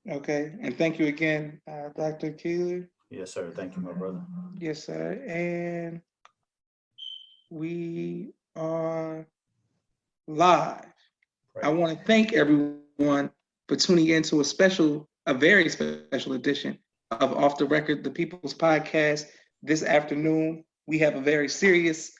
Okay, and thank you again, Dr. Keeler. Yes, sir. Thank you, my brother. Yes, sir. And we are live. I Right. want to thank everyone for tuning in to a very special edition of Off the Record, the People's Podcast. This afternoon, we have a very serious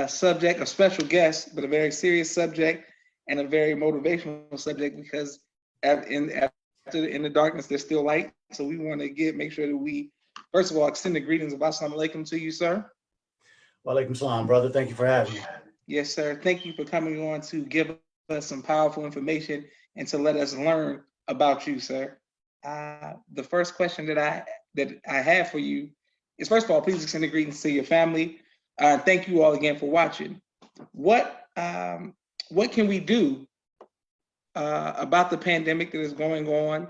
subject, a special guest, but a very serious subject and a very motivational subject because in the darkness there's still light. So we want to make sure that we first of all extend the greetings of Assalamu alaikum to you, sir. Walaikum salam, brother. Thank you for having me. Yes, sir. Thank you for coming on to give us some powerful information and to let us learn about you, sir. The first question that I have for you is, first of all, please extend the greetings to your family. Thank you all again for watching. What what can we do about the pandemic that is going on,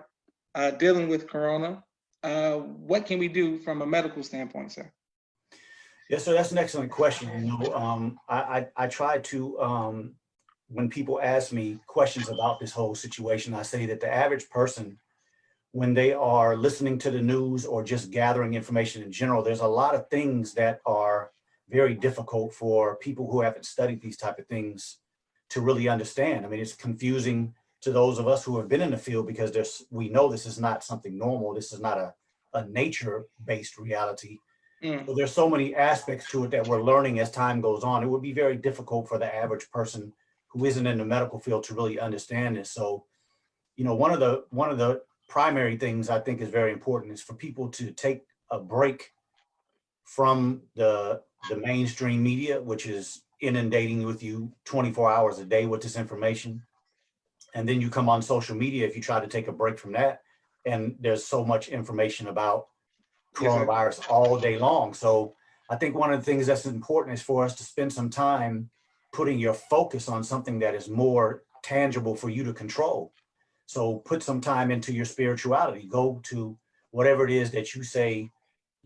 dealing with Corona? What can we do from a medical standpoint, sir? Yes, so that's an excellent question. I try to, when people ask me questions about this whole situation, I say that the average person, when they are listening to the news or just gathering information in general, there's a lot of things that are very difficult for people who haven't studied these type of things to really understand. I mean, it's confusing to those of us who have been in the field because we know this is not something normal. This is not a nature-based reality. So Mm, there's so many aspects to it that we're learning as time goes on. It would be very difficult for the average person who isn't in the medical field to really understand this. So, one of the primary things I think is very important is for people to take a break from the mainstream media, which is inundating with you 24 hours a day with this information. And then you come on social media if you try to take a break from that. And there's so much information about yes, sir. coronavirus all day long. So I think one of the things that's important is for us to spend some time putting your focus on something that is more tangible for you to control. So put some time into your spirituality. Go to whatever it is that you say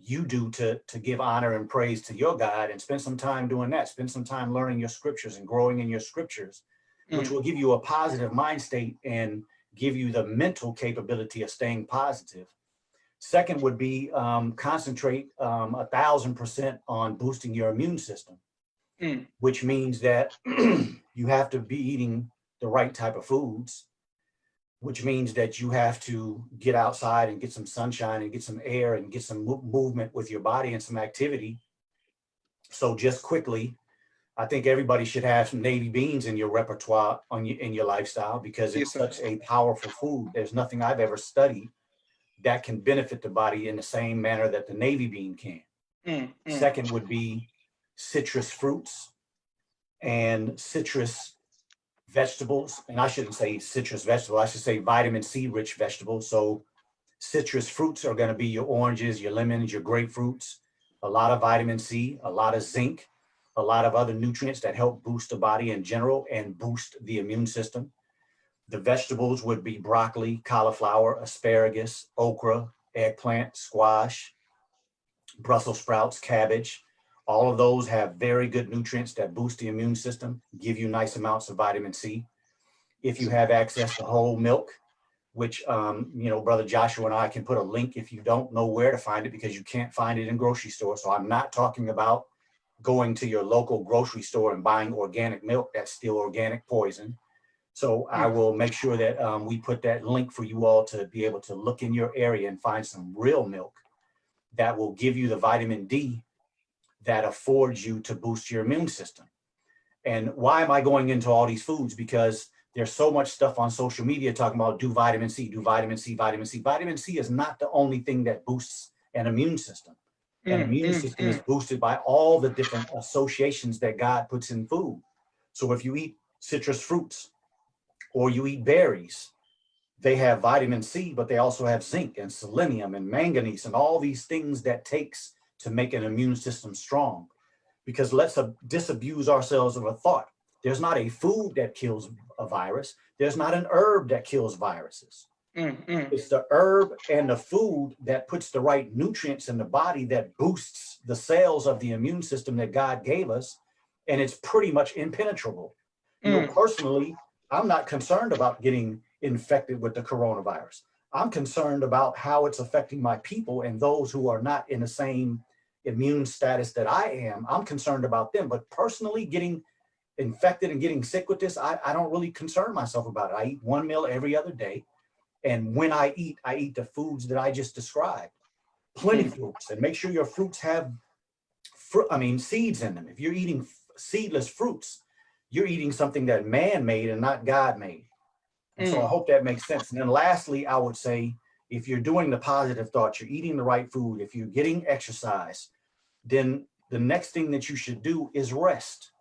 you do to give honor and praise to your God, and spend some time doing that. Spend some time learning your scriptures and growing in your scriptures, which will Mm, give you a positive mind state and give you the mental capability of staying positive. Second would be concentrate 1,000% on boosting your immune system, mm, which means that you have to be eating the right type of foods, which means that you have to get outside and get some sunshine and get some air and get some movement with your body and some activity. So just quickly, I think everybody should have some navy beans in your repertoire in your lifestyle because yes, it's sir. such a powerful food. There's nothing I've ever studied that can benefit the body in the same manner that the navy bean can. Mm, mm, Second would be citrus fruits and citrus vegetables. And I shouldn't say citrus vegetable, I should say vitamin C rich vegetables. So citrus fruits are going to be your oranges, your lemons, your grapefruits, a lot of vitamin C, a lot of zinc, a lot of other nutrients that help boost the body in general and boost the immune system. The vegetables would be broccoli, cauliflower, asparagus, okra, eggplant, squash, Brussels sprouts, cabbage. All of those have very good nutrients that boost the immune system, give you nice amounts of vitamin C. If you have access to whole milk, which, Brother Joshua and I can put a link if you don't know where to find it because you can't find it in grocery stores. So I'm not talking about going to your local grocery store and buying organic milk. That's still organic poison. So I mm. will make sure that we put that link for you all to be able to look in your area and find some real milk that will give you the vitamin D that affords you to boost your immune system. And why am I going into all these foods? Because there's so much stuff on social media talking about do vitamin C, do vitamin C, vitamin C. Vitamin C is not the only thing that boosts an immune system. An Mm, immune mm, system is mm. boosted by all the different associations that God puts in food. So if you eat citrus fruits or you eat berries, they have vitamin C, but they also have zinc and selenium and manganese and all these things that takes to make an immune system strong. Because let's disabuse ourselves of a thought. There's not a food that kills a virus. There's not an herb that kills viruses. Mm, mm, It's the herb and the food that puts the right nutrients in the body that boosts the cells of the immune system that God gave us. And it's pretty much impenetrable. mm, Personally, I'm not concerned about getting infected with the coronavirus. I'm concerned about how it's affecting my people and those who are not in the same immune status that I am. I'm concerned about them, but personally getting infected and getting sick with this, I don't really concern myself about it. I eat one meal every other day. And when I eat the foods that I just described. Plenty Mm. fruits, and make sure your fruits have seeds in them. If you're eating seedless fruits, you're eating something that man made and not God made. And so I Mm. hope that makes sense. And then lastly, I would say, if you're doing the positive thoughts, you're eating the right food, if you're getting exercise, then the next thing that you should do is rest.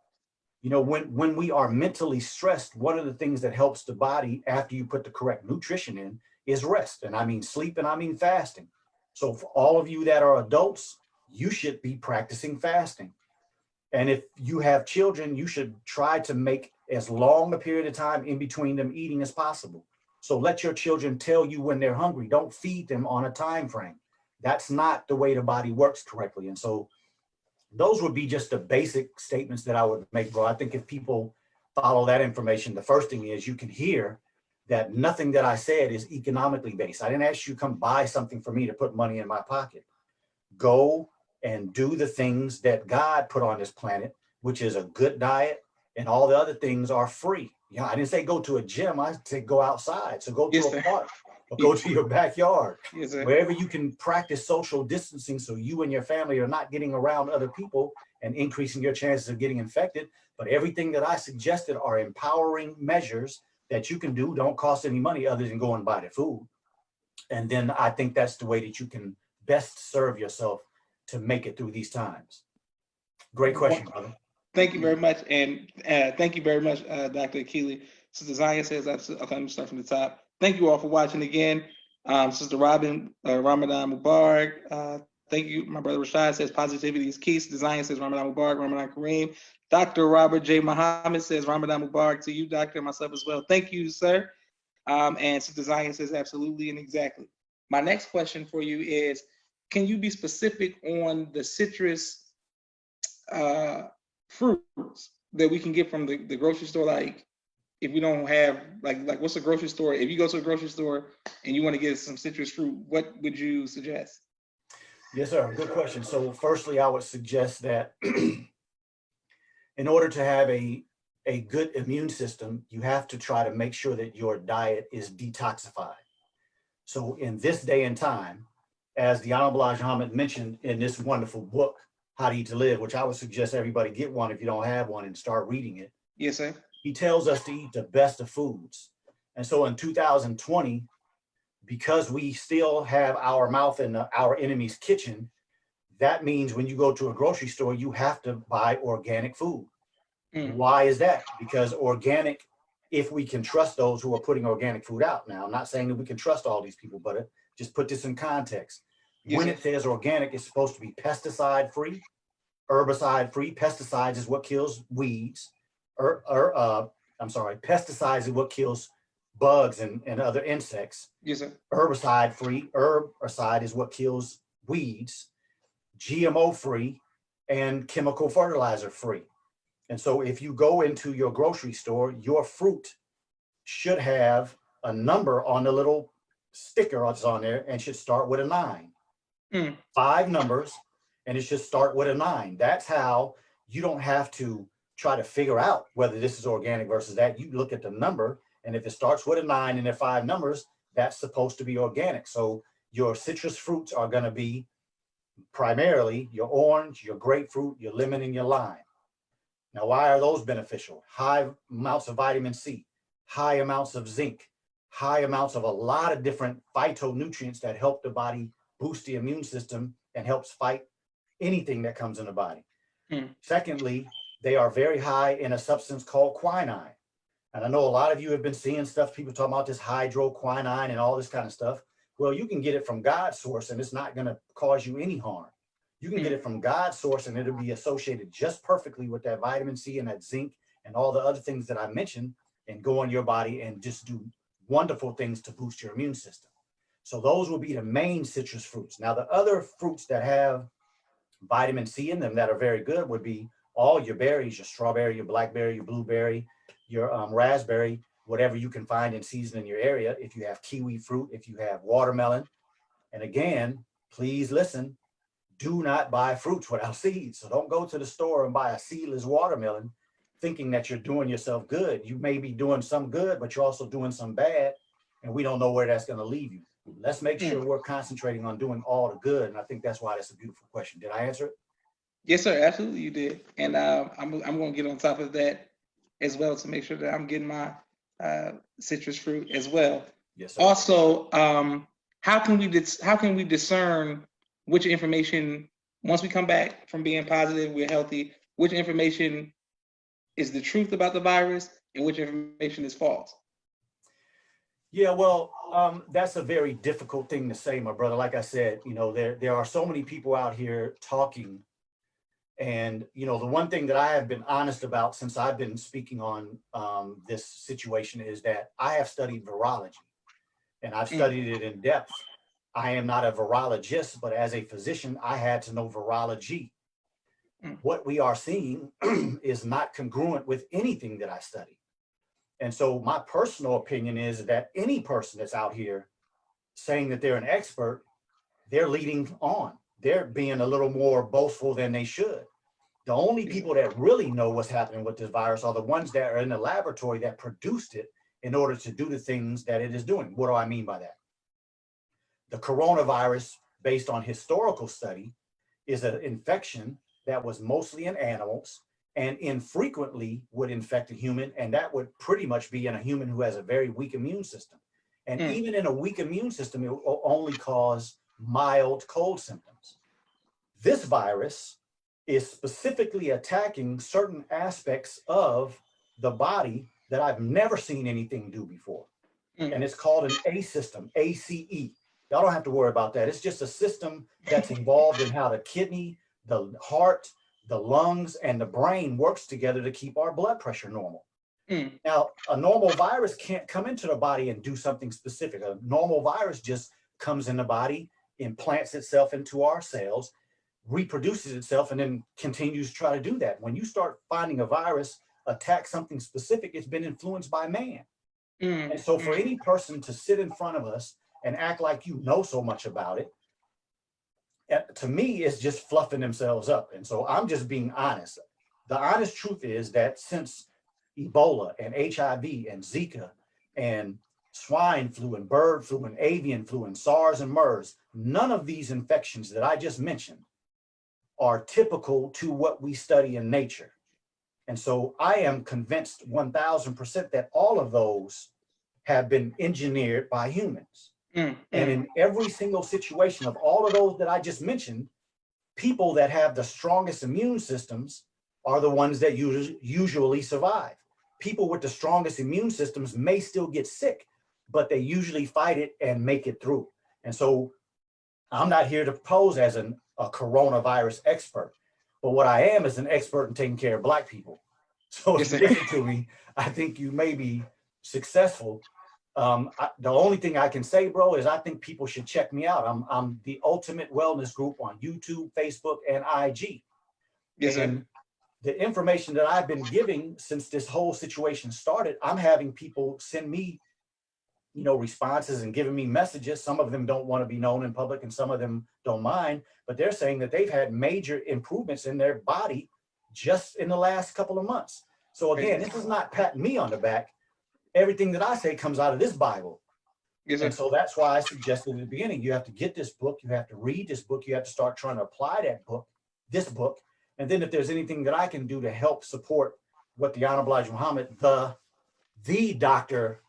You know, when we are mentally stressed, one of the things that helps the body after you put the correct nutrition in is rest. And I mean sleep, and I mean fasting. So for all of you that are adults, you should be practicing fasting. And if you have children, you should try to make as long a period of time in between them eating as possible. So let your children tell you when they're hungry. Don't feed them on a time frame. That's not the way the body works correctly. And so those would be just the basic statements that I would make, bro. I think if people follow that information, the first thing is you can hear that nothing that I said is economically based. I didn't ask you to come buy something for me to put money in my pocket. Go and do the things that God put on this planet, which is a good diet, and all the other things are free. Yeah, I didn't say go to a gym. I said go outside. So go to Yes, a sir. park or go to your backyard, Yes, sir. wherever you can practice social distancing so you and your family are not getting around other people and increasing your chances of getting infected. But everything that I suggested are empowering measures that you can do, don't cost any money other than go and buy the food. And then I think that's the way that you can best serve yourself to make it through these times. Great question, brother. Thank you very much. And thank you very much, Dr. Akili. Sister Zaya says, absolutely. Okay, let me start from the top. Thank you all for watching again. Sister Robin, Ramadan Mubarak. Thank you. My brother Rashad says, positivity is key. Sister Zaya says, Ramadan Mubarak, Ramadan Kareem. Dr. Robert J. Muhammad says, Ramadan Mubarak to you, doctor, and myself as well. Thank you, sir. And Sister Zaya says, absolutely and exactly. My next question for you is, can you be specific on the citrus fruits that we can get from the grocery store? Like, if we don't have, like what's a grocery store? If you go to a grocery store and you want to get some citrus fruit, what would you suggest? Yes, sir. Good question. So firstly, I would suggest that in order to have a good immune system, you have to try to make sure that your diet is detoxified. So in this day and time, as the Honorable Elijah Muhammad mentioned in this wonderful book, How to Eat to Live, which I would suggest everybody get one if you don't have one and start reading it. Yes, sir. He tells us to eat the best of foods. And so in 2020, because we still have our mouth in our enemy's kitchen, that means when you go to a grocery store, you have to buy organic food. Mm. Why is that? Because organic, if we can trust those who are putting organic food out. Now, I'm not saying that we can trust all these people, but just put this in context. Yes, When sir. it says organic, it's supposed to be pesticide free, herbicide free. Pesticides is what kills weeds. Pesticides is what kills bugs and other insects. Yes, sir. Herbicide free. Herbicide is what kills weeds. GMO free and chemical fertilizer free. And so if you go into your grocery store, your fruit should have a number on the little sticker that's on there and should start with a 9. Mm. 5 numbers, and it should start with a 9. That's how you don't have to try to figure out whether this is organic versus that. You look at the number, and if it starts with a 9 and there are 5 numbers, that's supposed to be organic. So your citrus fruits are going to be primarily your orange, your grapefruit, your lemon, and your lime. Now, why are those beneficial? High amounts of vitamin C, high amounts of zinc, high amounts of a lot of different phytonutrients that help the body boost the immune system and helps fight anything that comes in the body. Mm. Secondly, they are very high in a substance called quinine. And I know a lot of you have been seeing stuff, people talking about this hydroquinine and all this kind of stuff. Well, you can get it from God's source and it's not going to cause you any harm. You can get it from God's source and it'll be associated just perfectly with that vitamin C and that zinc and all the other things that I mentioned and go in your body and just do wonderful things to boost your immune system. So those will be the main citrus fruits. Now, the other fruits that have vitamin C in them that are very good would be all your berries, your strawberry, your blackberry, your blueberry, your raspberry whatever you can find in season in your area. If you have kiwi fruit, if you have watermelon, and again, please listen, do not buy fruits without seeds. So don't go to the store and buy a seedless watermelon thinking that you're doing yourself good. You may be doing some good, but you're also doing some bad, and we don't know where that's going to leave you. Let's make sure we're concentrating on doing all the good. And I think that's why that's a beautiful question. Did I answer it? Yes, sir. Absolutely, you did. And I'm going to get on top of that as well to make sure that I'm getting my citrus fruit as well. Yes, sir. Also, how can we discern which information, once we come back from being positive, we're healthy, which information is the truth about the virus and which information is false? Yeah, well, that's a very difficult thing to say, my brother. Like I said, you know, there are so many people out here talking. And, you know, the one thing that I have been honest about since I've been speaking on this situation is that I have studied virology, and I've studied it in depth. I am not a virologist, but as a physician, I had to know virology. What we are seeing is not congruent with anything that I study. And so my personal opinion is that any person that's out here saying that they're an expert, they're leading on. They're being a little more boastful than they should. The only people that really know what's happening with this virus are the ones that are in the laboratory that produced it in order to do the things that it is doing. What do I mean by that? The coronavirus, based on historical study, is an infection that was mostly in animals and infrequently would infect a human, and that would pretty much be in a human who has a very weak immune system. And even in a weak immune system, it will only cause mild cold symptoms. This virus is specifically attacking certain aspects of the body that I've never seen anything do before. And it's called an A system, ACE. Y'all don't have to worry about that. It's just a system that's involved in how the kidney, the heart, the lungs, and the brain works together to keep our blood pressure normal. Now, a normal virus can't come into the body and do something specific. A normal virus just comes in the body, implants itself into our cells, reproduces itself, and then continues to try to do that. When you start finding a virus attack something specific, it's been influenced by man. And so for any person to sit in front of us and act like you know so much about it, to me, it's just fluffing themselves up. And so I'm just being honest. The honest truth is that since Ebola and HIV and Zika and swine flu and bird flu and avian flu and SARS and MERS, none of these infections that I just mentioned are typical to what we study in nature. And so I am convinced 1000% that all of those have been engineered by humans. And in every single situation of all of those that I just mentioned, people that have the strongest immune systems are the ones that usually survive. People with the strongest immune systems may still get sick, but they usually fight it and make it through. And so I'm not here to pose as a coronavirus expert, but what I am is an expert in taking care of Black people. So if you listen to me, I think you may be successful. The only thing I can say, bro, is I think people should check me out. I'm the Ultimate Wellness Group on YouTube, Facebook, and IG. And the information that I've been giving since this whole situation started, I'm having people send me, you know, responses and giving me messages. Some of them don't want to be known in public and some of them don't mind, but they're saying that they've had major improvements in their body just in the last couple of months. So again, this is not patting me on the back. Everything that I say comes out of this Bible. And so that's why I suggested at the beginning, you have to get this book, you have to read this book, you have to start trying to apply that book, this book. And then if there's anything that I can do to help support what the Honorable Elijah Muhammad, the Dr.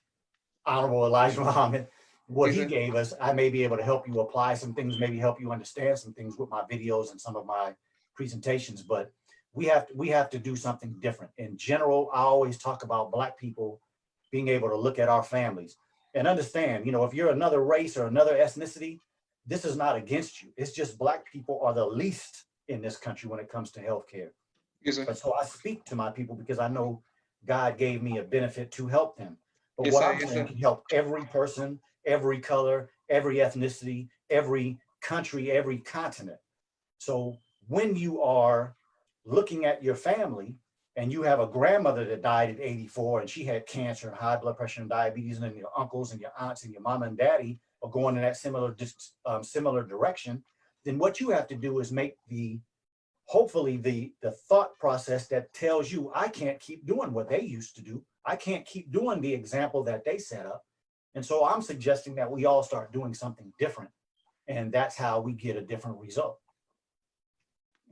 Honorable Elijah Muhammad, what he gave us, I may be able to help you apply some things, maybe help you understand some things with my videos and some of my presentations. But we have to do something different. In general, I always talk about Black people being able to look at our families and understand, you know, if you're another race or another ethnicity, this is not against you. It's just Black people are the least in this country when it comes to healthcare. And so I speak to my people because I know God gave me a benefit to help them. But what I'm saying can help every person, every color, every ethnicity, every country, every continent. So when you are looking at your family, and you have a grandmother that died at 84 and she had cancer and high blood pressure and diabetes, and then your uncles and your aunts and your mama and daddy are going in that similar direction, then what you have to do is make hopefully the thought process that tells you, I can't keep doing what they used to do. I can't keep doing the example that they set up. And so I'm suggesting that we all start doing something different. And that's how we get a different result.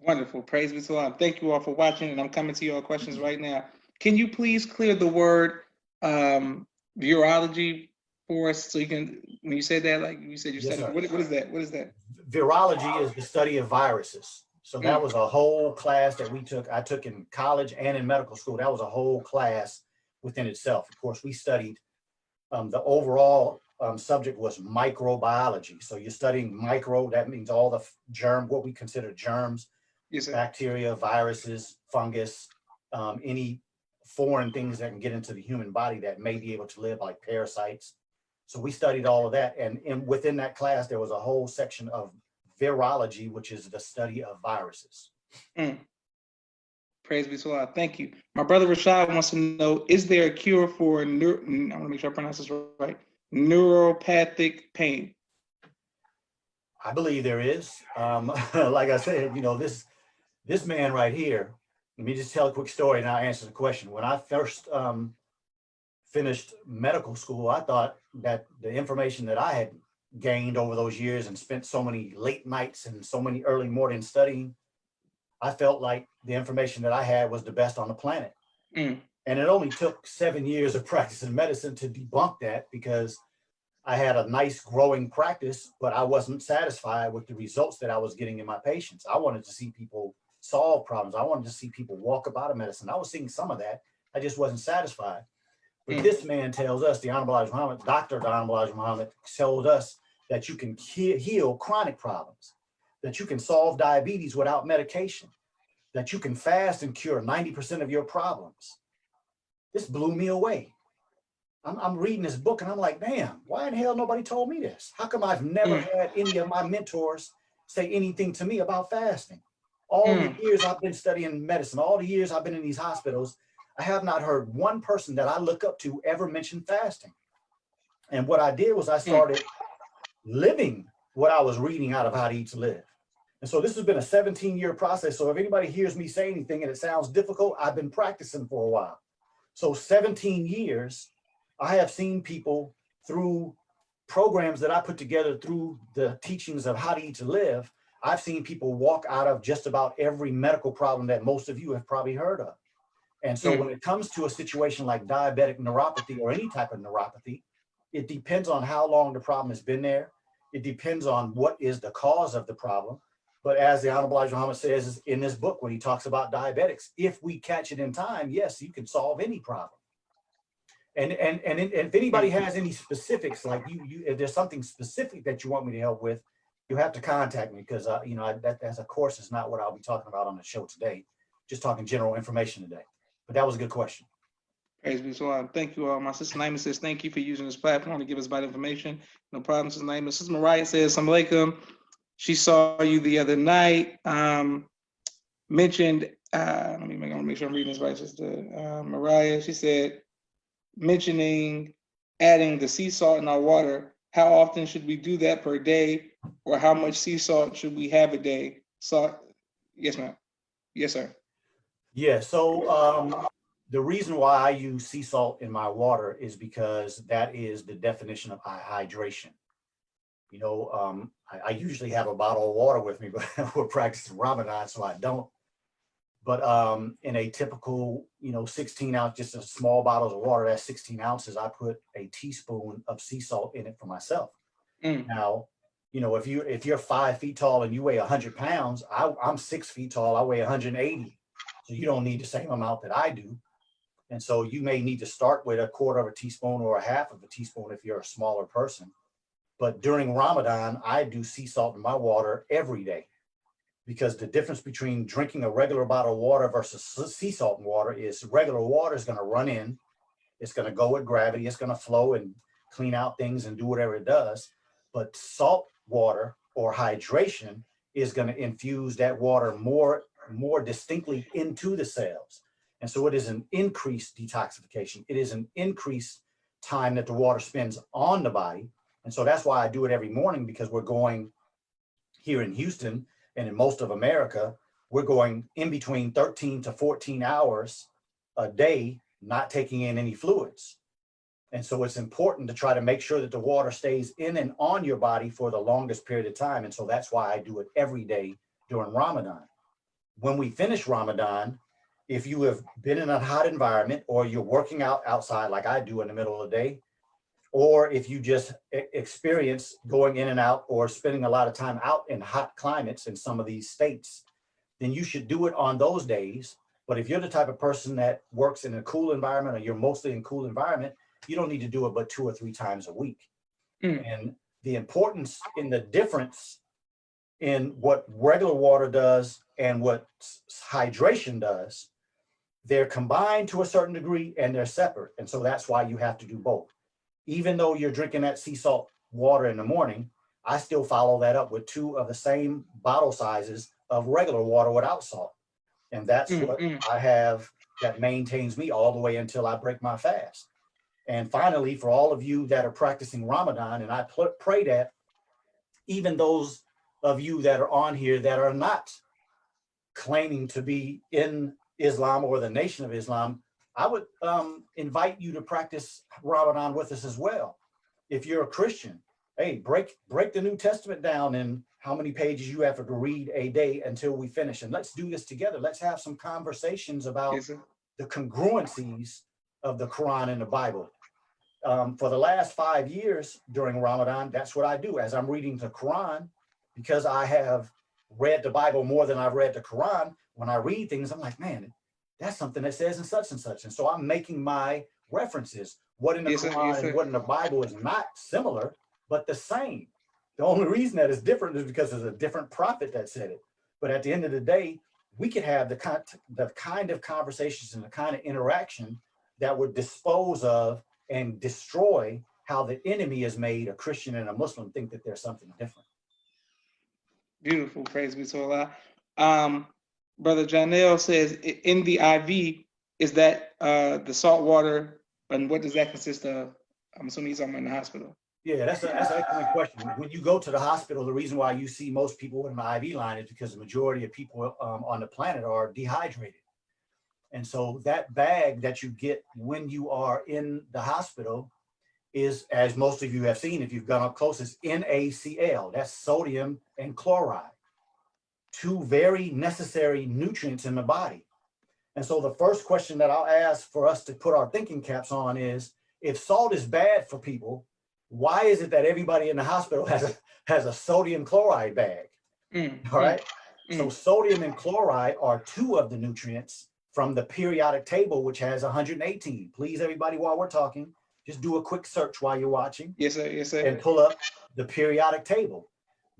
Wonderful. Praise be to Allah. Thank you all for watching, and I'm coming to your questions right now. Can you please clear the word virology for us, so you can, when you said that, like you said, you Yes, studied, sir. what is that? What is that? Virology is the study of viruses. So that was a whole class that I took in college and in medical school. That was a whole class within itself. Of course, we studied, the overall subject was microbiology. So you're studying micro, that means all the what we consider germs, Yes, sir. bacteria, viruses, fungus, any foreign things that can get into the human body that may be able to live, like parasites. So we studied all of that. And within that class, there was a whole section of virology, which is the study of viruses. Praise be to Allah. Thank you. My brother Rashad wants to know, is there a cure for, I want to make sure I pronounce this right, neuropathic pain? I believe there is. Like I said, this man right here, let me just tell a quick story and I'll answer the question. When I first finished medical school, I thought that the information that I had gained over those years and spent so many late nights and so many early mornings studying, I felt like the information that I had was the best on the planet. And it only took 7 years of practicing medicine to debunk that, because I had a nice growing practice, but I wasn't satisfied with the results that I was getting in my patients. I wanted to see people solve problems. I wanted to see people walk about a medicine. I was seeing some of that. I just wasn't satisfied. But this man tells us, the Honorable Elijah Muhammad, Dr. Honorable Elijah Muhammad, told us that you can heal chronic problems, that you can solve diabetes without medication, that you can fast and cure 90% of your problems. This blew me away. I'm reading this book and I'm like, damn, why in hell nobody told me this? How come I've never had any of my mentors say anything to me about fasting? All the years I've been studying medicine, all the years I've been in these hospitals, I have not heard one person that I look up to ever mention fasting. And what I did was I started living what I was reading out of How to Eat to Live. And so this has been a 17-year process. So if anybody hears me say anything and it sounds difficult, I've been practicing for a while. So 17 years, I have seen people through programs that I put together through the teachings of How to Eat to Live. I've seen people walk out of just about every medical problem that most of you have probably heard of. And so when it comes to a situation like diabetic neuropathy or any type of neuropathy, it depends on how long the problem has been there. It depends on what is the cause of the problem. But as the Honorable Elijah Muhammad says in this book, when he talks about diabetics, if we catch it in time, yes, you can solve any problem. And if anybody has any specifics, like if there's something specific that you want me to help with, you have to contact me, because that as a course is not what I'll be talking about on the show today. Just talking general information today. But that was a good question. Praise be to Allah. Thank you all. My sister Naima says, thank you for using this platform to give us vital information. No problem, Sister Naima. Sister Mariah says, Assalamu alaikum. She saw you the other night. Mentioned, let me make sure I'm reading this right, Sister Mariah. She said, mentioning adding the sea salt in our water. How often should we do that per day, or how much sea salt should we have a day? So, yes, ma'am. Yes, sir. Yeah, so the reason why I use sea salt in my water is because that is the definition of hydration. I usually have a bottle of water with me, but we're practicing Ramadan, so I don't. But in a typical, 16 ounce, just a small bottles of water, that's 16 ounces, I put a teaspoon of sea salt in it for myself. Now, if you're 5 feet tall and you weigh 100 pounds, I'm 6 feet tall, I weigh 180. So you don't need the same amount that I do. And so you may need to start with a quarter of a teaspoon or a half of a teaspoon if you're a smaller person. But during Ramadan, I do sea salt in my water every day, because the difference between drinking a regular bottle of water versus sea salt in water is regular water is going to run in, it's going to go with gravity, it's going to flow and clean out things and do whatever it does. But salt water or hydration is going to infuse that water more distinctly into the cells. And so it is an increased detoxification. It is an increased time that the water spends on the body. And so that's why I do it every morning, because we're going here in Houston and in most of America, we're going in between 13 to 14 hours a day, not taking in any fluids. And so it's important to try to make sure that the water stays in and on your body for the longest period of time. And so that's why I do it every day during Ramadan. When we finish Ramadan, if you have been in a hot environment, or you're working out outside like I do in the middle of the day, or if you just experience going in and out or spending a lot of time out in hot climates in some of these states, then you should do it on those days. But if you're the type of person that works in a cool environment, or you're mostly in cool environment, you don't need to do it but 2 or 3 times a week. And the importance in the difference in what regular water does and what hydration does, they're combined to a certain degree and they're separate. And so that's why you have to do both. Even though you're drinking that sea salt water in the morning, I still follow that up with 2 of the same bottle sizes of regular water without salt. And that's what I have that maintains me all the way until I break my fast. And finally, for all of you that are practicing Ramadan, and I pray that even those of you that are on here that are not claiming to be in Islam or the Nation of Islam, I would invite you to practice Ramadan with us as well. If you're a Christian, hey, break the New Testament down in how many pages you have to read a day until we finish. And let's do this together. Let's have some conversations about the congruencies of the Quran and the Bible. For the last 5 years during Ramadan, that's what I do. As I'm reading the Quran, because I have read the Bible more than I've read the Quran, when I read things, I'm like, man, that's something that says in such and such. And so I'm making my references. What in the Quran and what in the Bible is not similar, but the same. The only reason that is different is because there's a different prophet that said it. But at the end of the day, we could have the kind of conversations and the kind of interaction that would dispose of and destroy how the enemy has made a Christian and a Muslim think that there's something different. Beautiful. Praise be to Allah. Brother Janelle says, in the IV, is that the salt water, and what does that consist of? I'm assuming he's talking about in the hospital. Yeah, that's an excellent question. When you go to the hospital, the reason why you see most people with an IV line is because the majority of people on the planet are dehydrated. And so that bag that you get when you are in the hospital is, as most of you have seen, if you've gone up close, is NaCl. That's sodium and chloride, 2 very necessary nutrients in the body. And so the first question that I'll ask for us to put our thinking caps on is, if salt is bad for people, why is it that everybody in the hospital has a sodium chloride bag? All right. So sodium and chloride are 2 of the nutrients from the periodic table, which has 118. Please, everybody, while we're talking, just do a quick search while you're watching. Yes, sir. Yes, sir. And pull up the periodic table.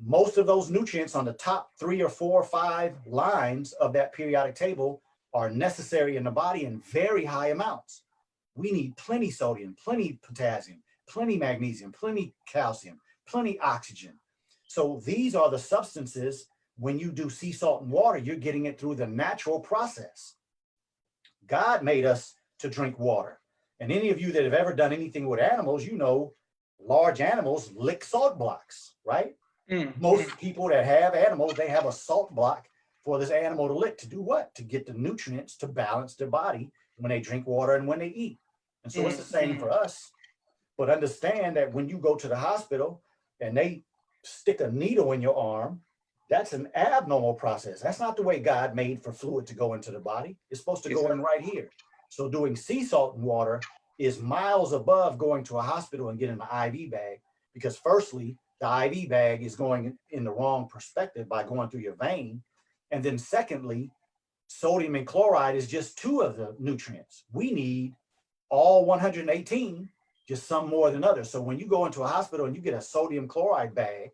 Most of those nutrients on the top 3 or 4 or 5 lines of that periodic table are necessary in the body in very high amounts. We need plenty sodium, plenty potassium, plenty magnesium, plenty calcium, plenty oxygen. So these are the substances. When you do sea salt and water, you're getting it through the natural process. God made us to drink water. And any of you that have ever done anything with animals, you know, large animals lick salt blocks, right? Most people that have animals, they have a salt block for this animal to lick. To do what? To get the nutrients to balance their body when they drink water and when they eat. And so it's the same for us. But understand that when you go to the hospital and they stick a needle in your arm, that's an abnormal process. That's not the way God made for fluid to go into the body. It's supposed to go in right here. So doing sea salt and water is miles above going to a hospital and getting an IV bag, because firstly, the IV bag is going in the wrong perspective by going through your vein. And then secondly, sodium and chloride is just 2 of the nutrients. We need all 118, just some more than others. So when you go into a hospital and you get a sodium chloride bag,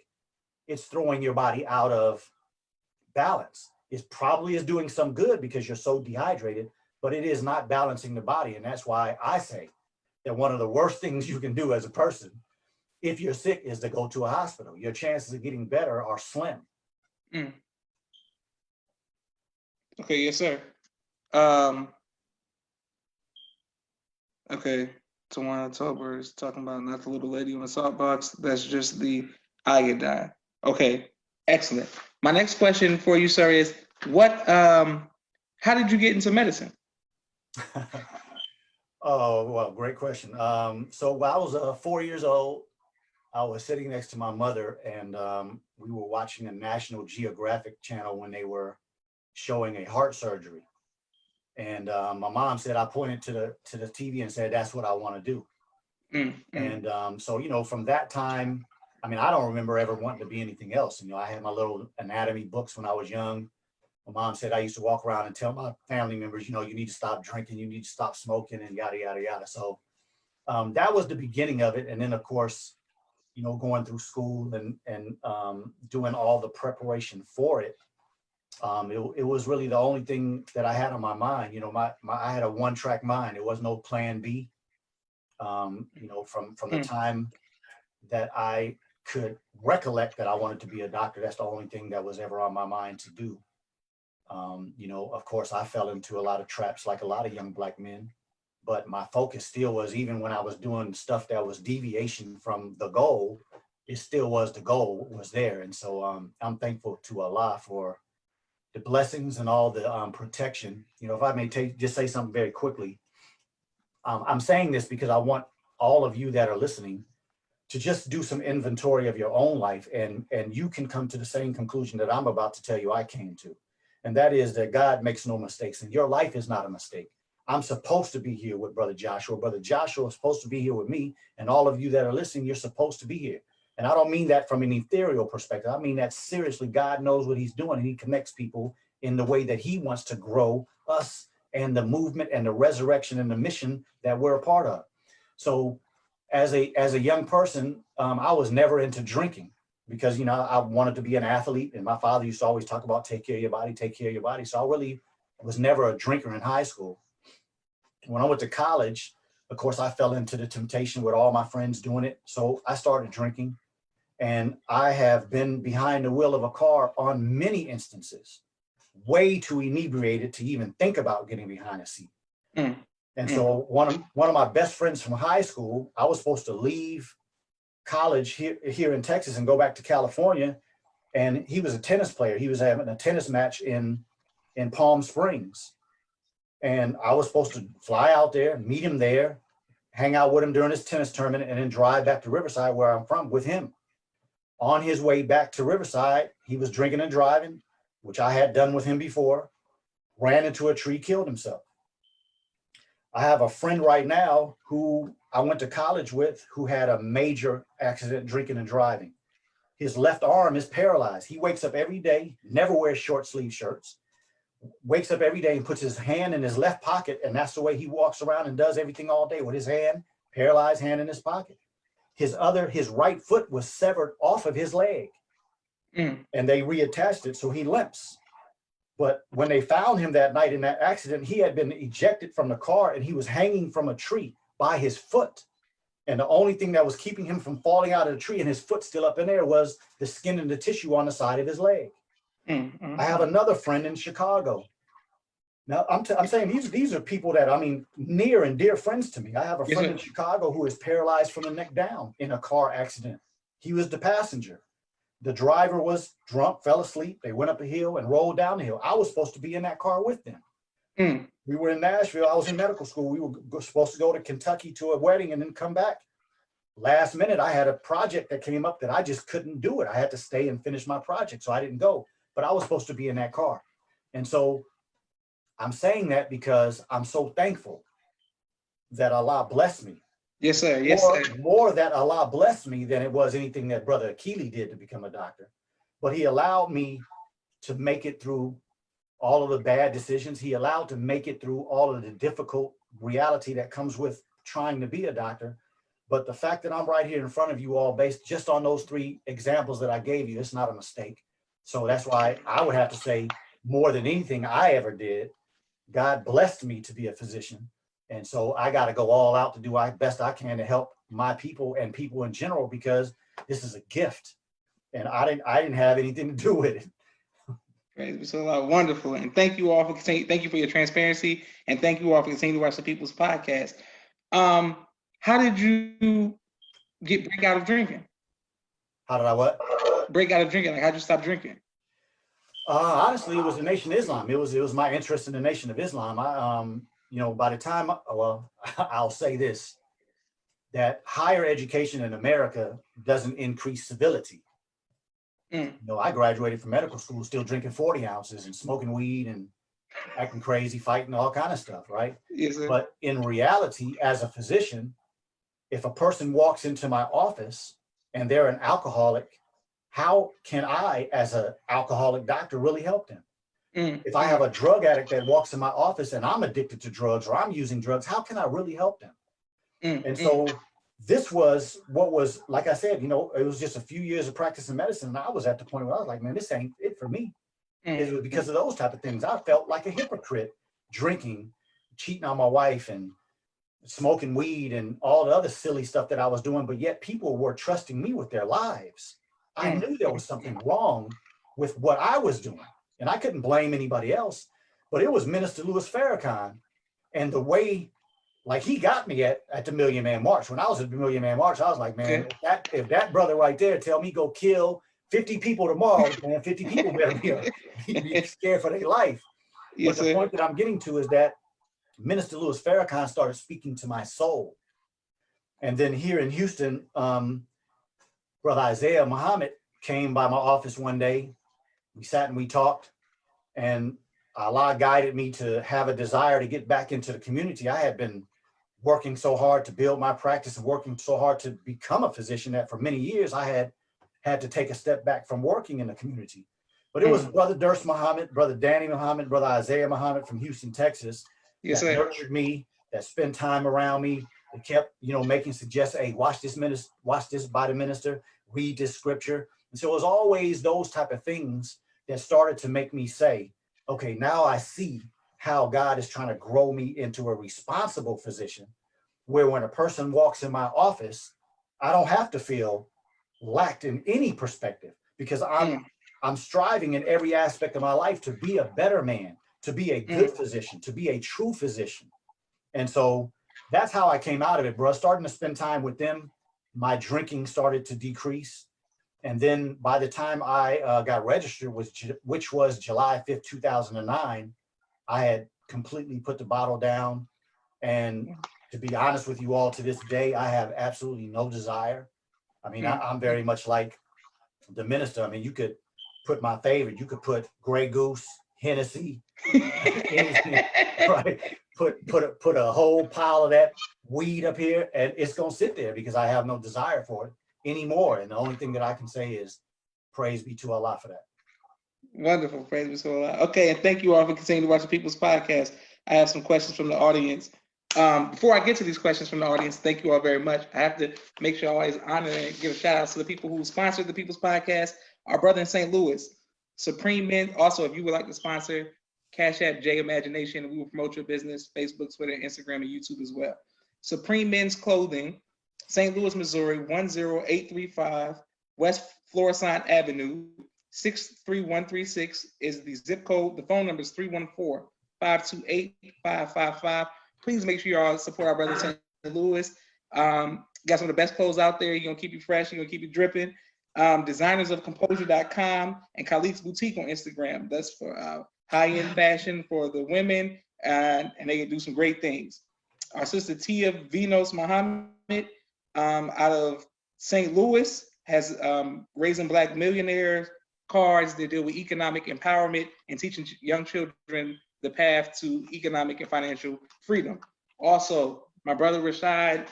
it's throwing your body out of balance. It probably is doing some good because you're so dehydrated, but it is not balancing the body. And that's why I say that one of the worst things you can do as a person, if you're sick, is to go to a hospital. Your chances of getting better are slim. Okay, yes, sir. Okay. Tawana Tober is talking about not the little lady on the salt box. That's just the iodine. Okay. Excellent. My next question for you, sir, is how did you get into medicine? Oh, well, great question. So when I was 4 years old, I was sitting next to my mother, and we were watching a National Geographic channel when they were showing a heart surgery. And my mom said, I pointed to the TV and said, "That's what I want to do." And so, from that time, I mean, I don't remember ever wanting to be anything else. I had my little anatomy books when I was young. My mom said I used to walk around and tell my family members, you need to stop drinking, you need to stop smoking, and yada, yada, yada. So that was the beginning of it. And then, of course, going through school and doing all the preparation for it. It was really the only thing that I had on my mind. I had a one-track mind. There was no plan B. From the time that I could recollect that I wanted to be a doctor, that's the only thing that was ever on my mind to do. Of course, I fell into a lot of traps like a lot of young Black men, but my focus still was, even when I was doing stuff that was deviation from the goal, it still was the goal was there. And so I'm thankful to Allah for the blessings and all the protection. If I may just say something very quickly, I'm saying this because I want all of you that are listening to just do some inventory of your own life, and you can come to the same conclusion that I'm about to tell you I came to. And that is that God makes no mistakes, and your life is not a mistake. I'm supposed to be here with Brother Joshua. Brother Joshua is supposed to be here with me, and all of you that are listening, you're supposed to be here. And I don't mean that from an ethereal perspective. I mean that seriously. God knows what he's doing, and he connects people in the way that he wants to grow us and the movement and the resurrection and the mission that we're a part of. So as a young person, I was never into drinking because, I wanted to be an athlete, and my father used to always talk about take care of your body, take care of your body. So I really was never a drinker in high school. When I went to college, of course, I fell into the temptation with all my friends doing it. So I started drinking, and I have been behind the wheel of a car on many instances, way too inebriated to even think about getting behind a seat. And so one of my best friends from high school, I was supposed to leave college here in Texas and go back to California. And he was a tennis player. He was having a tennis match in Palm Springs. And I was supposed to fly out there, meet him there, hang out with him during his tennis tournament, and then drive back to Riverside, where I'm from, with him. On his way back to Riverside, he was drinking and driving, which I had done with him before, ran into a tree, killed himself. I have a friend right now who I went to college with who had a major accident drinking and driving. His left arm is paralyzed. He wakes up every day, never wears short sleeve shirts, wakes up every day and puts his hand in his left pocket. And that's the way he walks around and does everything all day, with his hand, paralyzed hand in his pocket. His right foot was severed off of his leg, and they reattached it, so he limps. But when they found him that night in that accident, he had been ejected from the car, and he was hanging from a tree by his foot. And the only thing that was keeping him from falling out of the tree and his foot still up in there was the skin and the tissue on the side of his leg. I have another friend in Chicago. Now, I'm saying these are people that, near and dear friends to me. I have a friend in Chicago who is paralyzed from the neck down in a car accident. He was the passenger. The driver was drunk, fell asleep. They went up a hill and rolled down the hill. I was supposed to be in that car with them. We were in Nashville. I was in medical school. We were supposed to go to Kentucky to a wedding and then come back. Last minute, I had a project that came up that I just couldn't do it. I had to stay and finish my project, so I didn't go. But I was supposed to be in that car. And so I'm saying that because I'm so thankful that Allah blessed me. Yes, sir. Yes, sir. More that Allah blessed me than it was anything that Brother Akili did to become a doctor. But he allowed me to make it through all of the bad decisions. He allowed to make it through all of the difficult reality that comes with trying to be a doctor. But the fact that I'm right here in front of you all, based just on those 3 examples that I gave you, it's not a mistake. So that's why I would have to say, more than anything I ever did, God blessed me to be a physician. And so I got to go all out to do my best I can to help my people and people in general, because this is a gift, and I didn't have anything to do with it. Great. So wonderful. And thank you all for thank you for your transparency, and thank you all for continuing to watch the People's Podcast. How did you break out of drinking? How did I what? Break out of drinking. Like, how'd you stop drinking? Honestly, it was the Nation of Islam. It was my interest in the Nation of Islam. By the time, well, I'll say this, that higher education in America doesn't increase civility. I graduated from medical school still drinking 40 ounces and smoking weed and acting crazy, fighting, all kind of stuff, right? Yes, sir. But in reality, as a physician, if a person walks into my office and they're an alcoholic, how can I, as an alcoholic doctor, really help them? If I have a drug addict that walks in my office and I'm addicted to drugs or I'm using drugs, how can I really help them? And so this was what was, like I said, it was just a few years of practicing medicine. And I was at the point where I was like, man, this ain't it for me. It was because of those type of things. I felt like a hypocrite drinking, cheating on my wife and smoking weed and all the other silly stuff that I was doing. But yet people were trusting me with their lives. I knew there was something wrong with what I was doing. And I couldn't blame anybody else. But it was Minister Louis Farrakhan. And the way, like, he got me at the Million Man March. When I was at the Million Man March, I was like, man, if that brother right there tell me go kill 50 people tomorrow, man, 50 people better be scared for their life. Yes, but the point that I'm getting to is that Minister Louis Farrakhan started speaking to my soul. And then here in Houston, Brother Isaiah Muhammad came by my office one day. We sat and we talked, and Allah guided me to have a desire to get back into the community. I had been working so hard to build my practice and working so hard to become a physician that for many years I had to take a step back from working in the community. But it was Brother Durst Muhammad, Brother Danny Muhammad, Brother Isaiah Muhammad from Houston, Texas, that nurtured me, that spent time around me, that kept, making suggestions, hey, watch this by the minister, read this scripture. And so it was always those type of things that started to make me say, okay, now I see how God is trying to grow me into a responsible physician, where when a person walks in my office, I don't have to feel lacked in any perspective, because I'm striving in every aspect of my life to be a better man, to be a good physician, to be a true physician. And so that's how I came out of it, bro. Starting to spend time with them, my drinking started to decrease. And then by the time I got registered, which was July 5th, 2009, I had completely put the bottle down. And to be honest with you all, to this day, I have absolutely no desire. I mean, I'm very much like the minister. I mean, you could put my favorite, you could put Grey Goose, Hennessy, anything, right? Put a whole pile of that weed up here, and it's gonna sit there because I have no desire for it anymore. And the only thing that I can say is praise be to Allah for that. Wonderful. Praise be to Allah. Okay, and thank you all for continuing to watch the People's Podcast. I have some questions from the audience. Before I get to these questions from the audience, thank you all very much. I have to make sure I always honor and give a shout out to the people who sponsored the People's Podcast. Our brother in St. Louis, Supreme Men. Also, if you would like to sponsor, Cash App J Imagination, we will promote your business, Facebook, Twitter, Instagram, and YouTube as well. Supreme Men's Clothing, St. Louis, Missouri, 10835 West Florissant Avenue, 63136 is the zip code. The phone number is 314-528-5555. Please make sure you all support our brother in St. Louis. Got some of the best clothes out there. You're going to keep you fresh. You're going to keep you dripping. Designersofcomposure.com and Khalid's Boutique on Instagram. That's for high-end fashion for the women, and they can do some great things. Our sister Tia Vinos Muhammad out of St. Louis has Raising Black Millionaires cards that deal with economic empowerment and teaching young children the path to economic and financial freedom. Also, my brother Rashad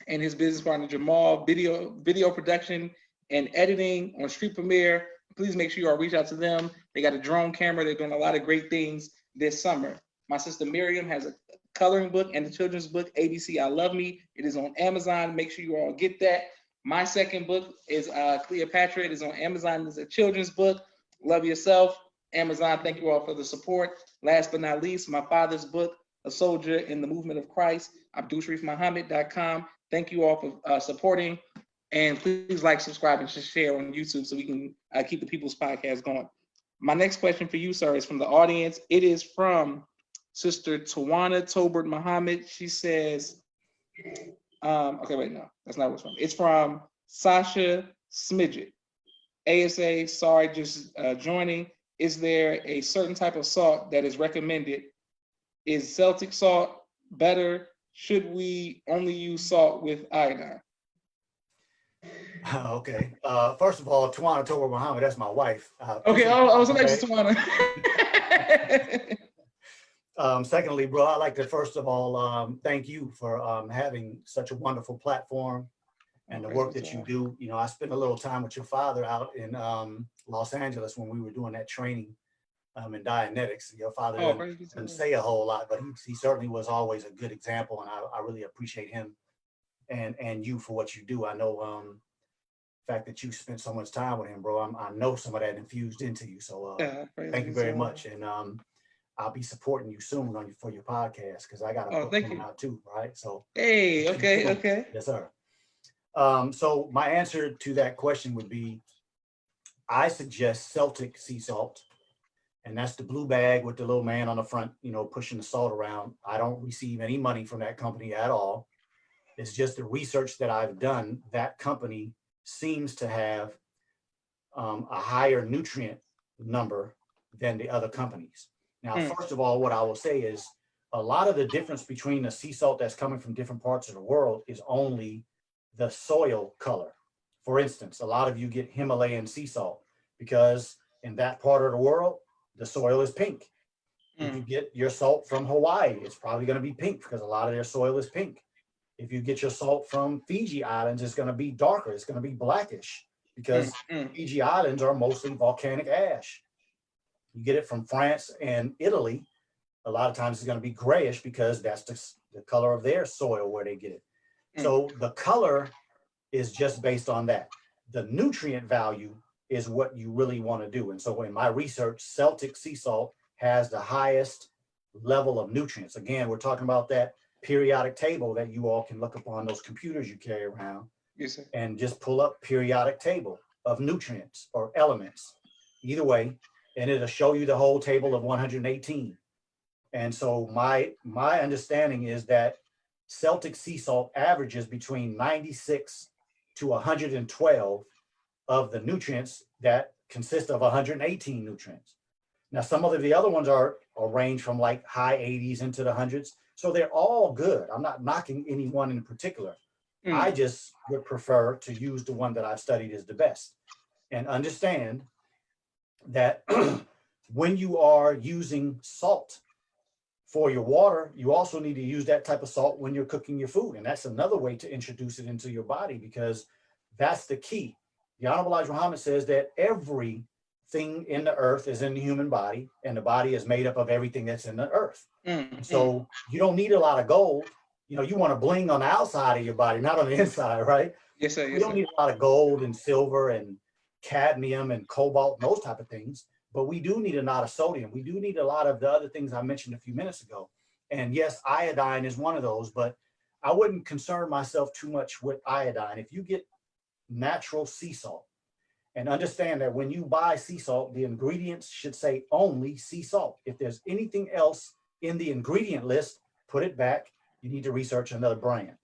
and his business partner Jamal, video production and editing on Street Premiere. Please make sure you all reach out to them. They got a drone camera. They're doing a lot of great things this summer. My sister Miriam has a coloring book and the children's book, ABC I Love Me. It is on Amazon. Make sure you all get that. My second book is Cleopatra. It is on Amazon. It's a children's book. Love Yourself. Amazon, thank you all for the support. Last but not least, my father's book, A Soldier in the Movement of Christ, AbdulSharifMuhammad.com. Thank you all for supporting. And please like, subscribe, and share on YouTube so we can keep the People's Podcast going. My next question for you, sir, is from the audience. It is from Sister Tawana Tobert Muhammad. She says, Okay, wait, no, that's not what's from. It's from Sasha Smidget. ASA, sorry, just joining. Is there a certain type of salt that is recommended? Is Celtic salt better? Should we only use salt with iodine? Okay. First of all, Tawana Tober Muhammad, that's my wife. Okay, I was next okay. to Tawana. Secondly, bro, I'd like to first of all thank you for having such a wonderful platform and the work that you do. You know, I spent a little time with your father out in Los Angeles when we were doing that training in Dianetics. Your father didn't say a whole lot, but he certainly was always a good example, and I really appreciate him and you for what you do. I know the fact that you spent so much time with him, bro. I know some of that infused into you. So thank you very much, and I'll be supporting you soon for your podcast because I got a book coming out too, right? So hey, okay. Yes, sir. So my answer to that question would be, I suggest Celtic sea salt, and that's the blue bag with the little man on the front, you know, pushing the salt around. I don't receive any money from that company at all. It's just the research that I've done. That company seems to have a higher nutrient number than the other companies. Now, first of all, what I will say is a lot of the difference between the sea salt that's coming from different parts of the world is only the soil color. For instance, a lot of you get Himalayan sea salt because in that part of the world, the soil is pink. If you get your salt from Hawaii, it's probably going to be pink because a lot of their soil is pink. If you get your salt from Fiji Islands, it's going to be darker. It's going to be blackish because Fiji Islands are mostly volcanic ash. You get it from France and Italy, a lot of times it's going to be grayish because that's the color of their soil where they get it. So the color is just based on that. The nutrient value is what you really want to do. And so in my research, Celtic sea salt has the highest level of nutrients. Again, we're talking about that periodic table that you all can look up on those computers you carry around. Yes, sir. And just pull up periodic table of nutrients or elements, either way, and it'll show you the whole table of 118. And so my understanding is that Celtic sea salt averages between 96 to 112 of the nutrients that consist of 118 nutrients. Now, some of the other ones are range from like high 80s into the hundreds. So they're all good. I'm not knocking any one in particular. I just would prefer to use the one that I've studied as the best, and understand that when you are using salt for your water, you also need to use that type of salt when you're cooking your food. And that's another way to introduce it into your body, because that's the key. The Honorable Elijah Muhammad says that everything in the earth is in the human body, and the body is made up of everything that's in the earth. So you don't need a lot of gold. You know, you want to bling on the outside of your body, not on the inside, right? Yes, sir. You don't need a lot of gold and silver and cadmium and cobalt and those type of things, but we do need a lot of sodium. We do need a lot of the other things I mentioned a few minutes ago. And yes, iodine is one of those, but I wouldn't concern myself too much with iodine. If you get natural sea salt, and understand that when you buy sea salt, the ingredients should say only sea salt. If there's anything else in the ingredient list, put it back. You need to research another brand.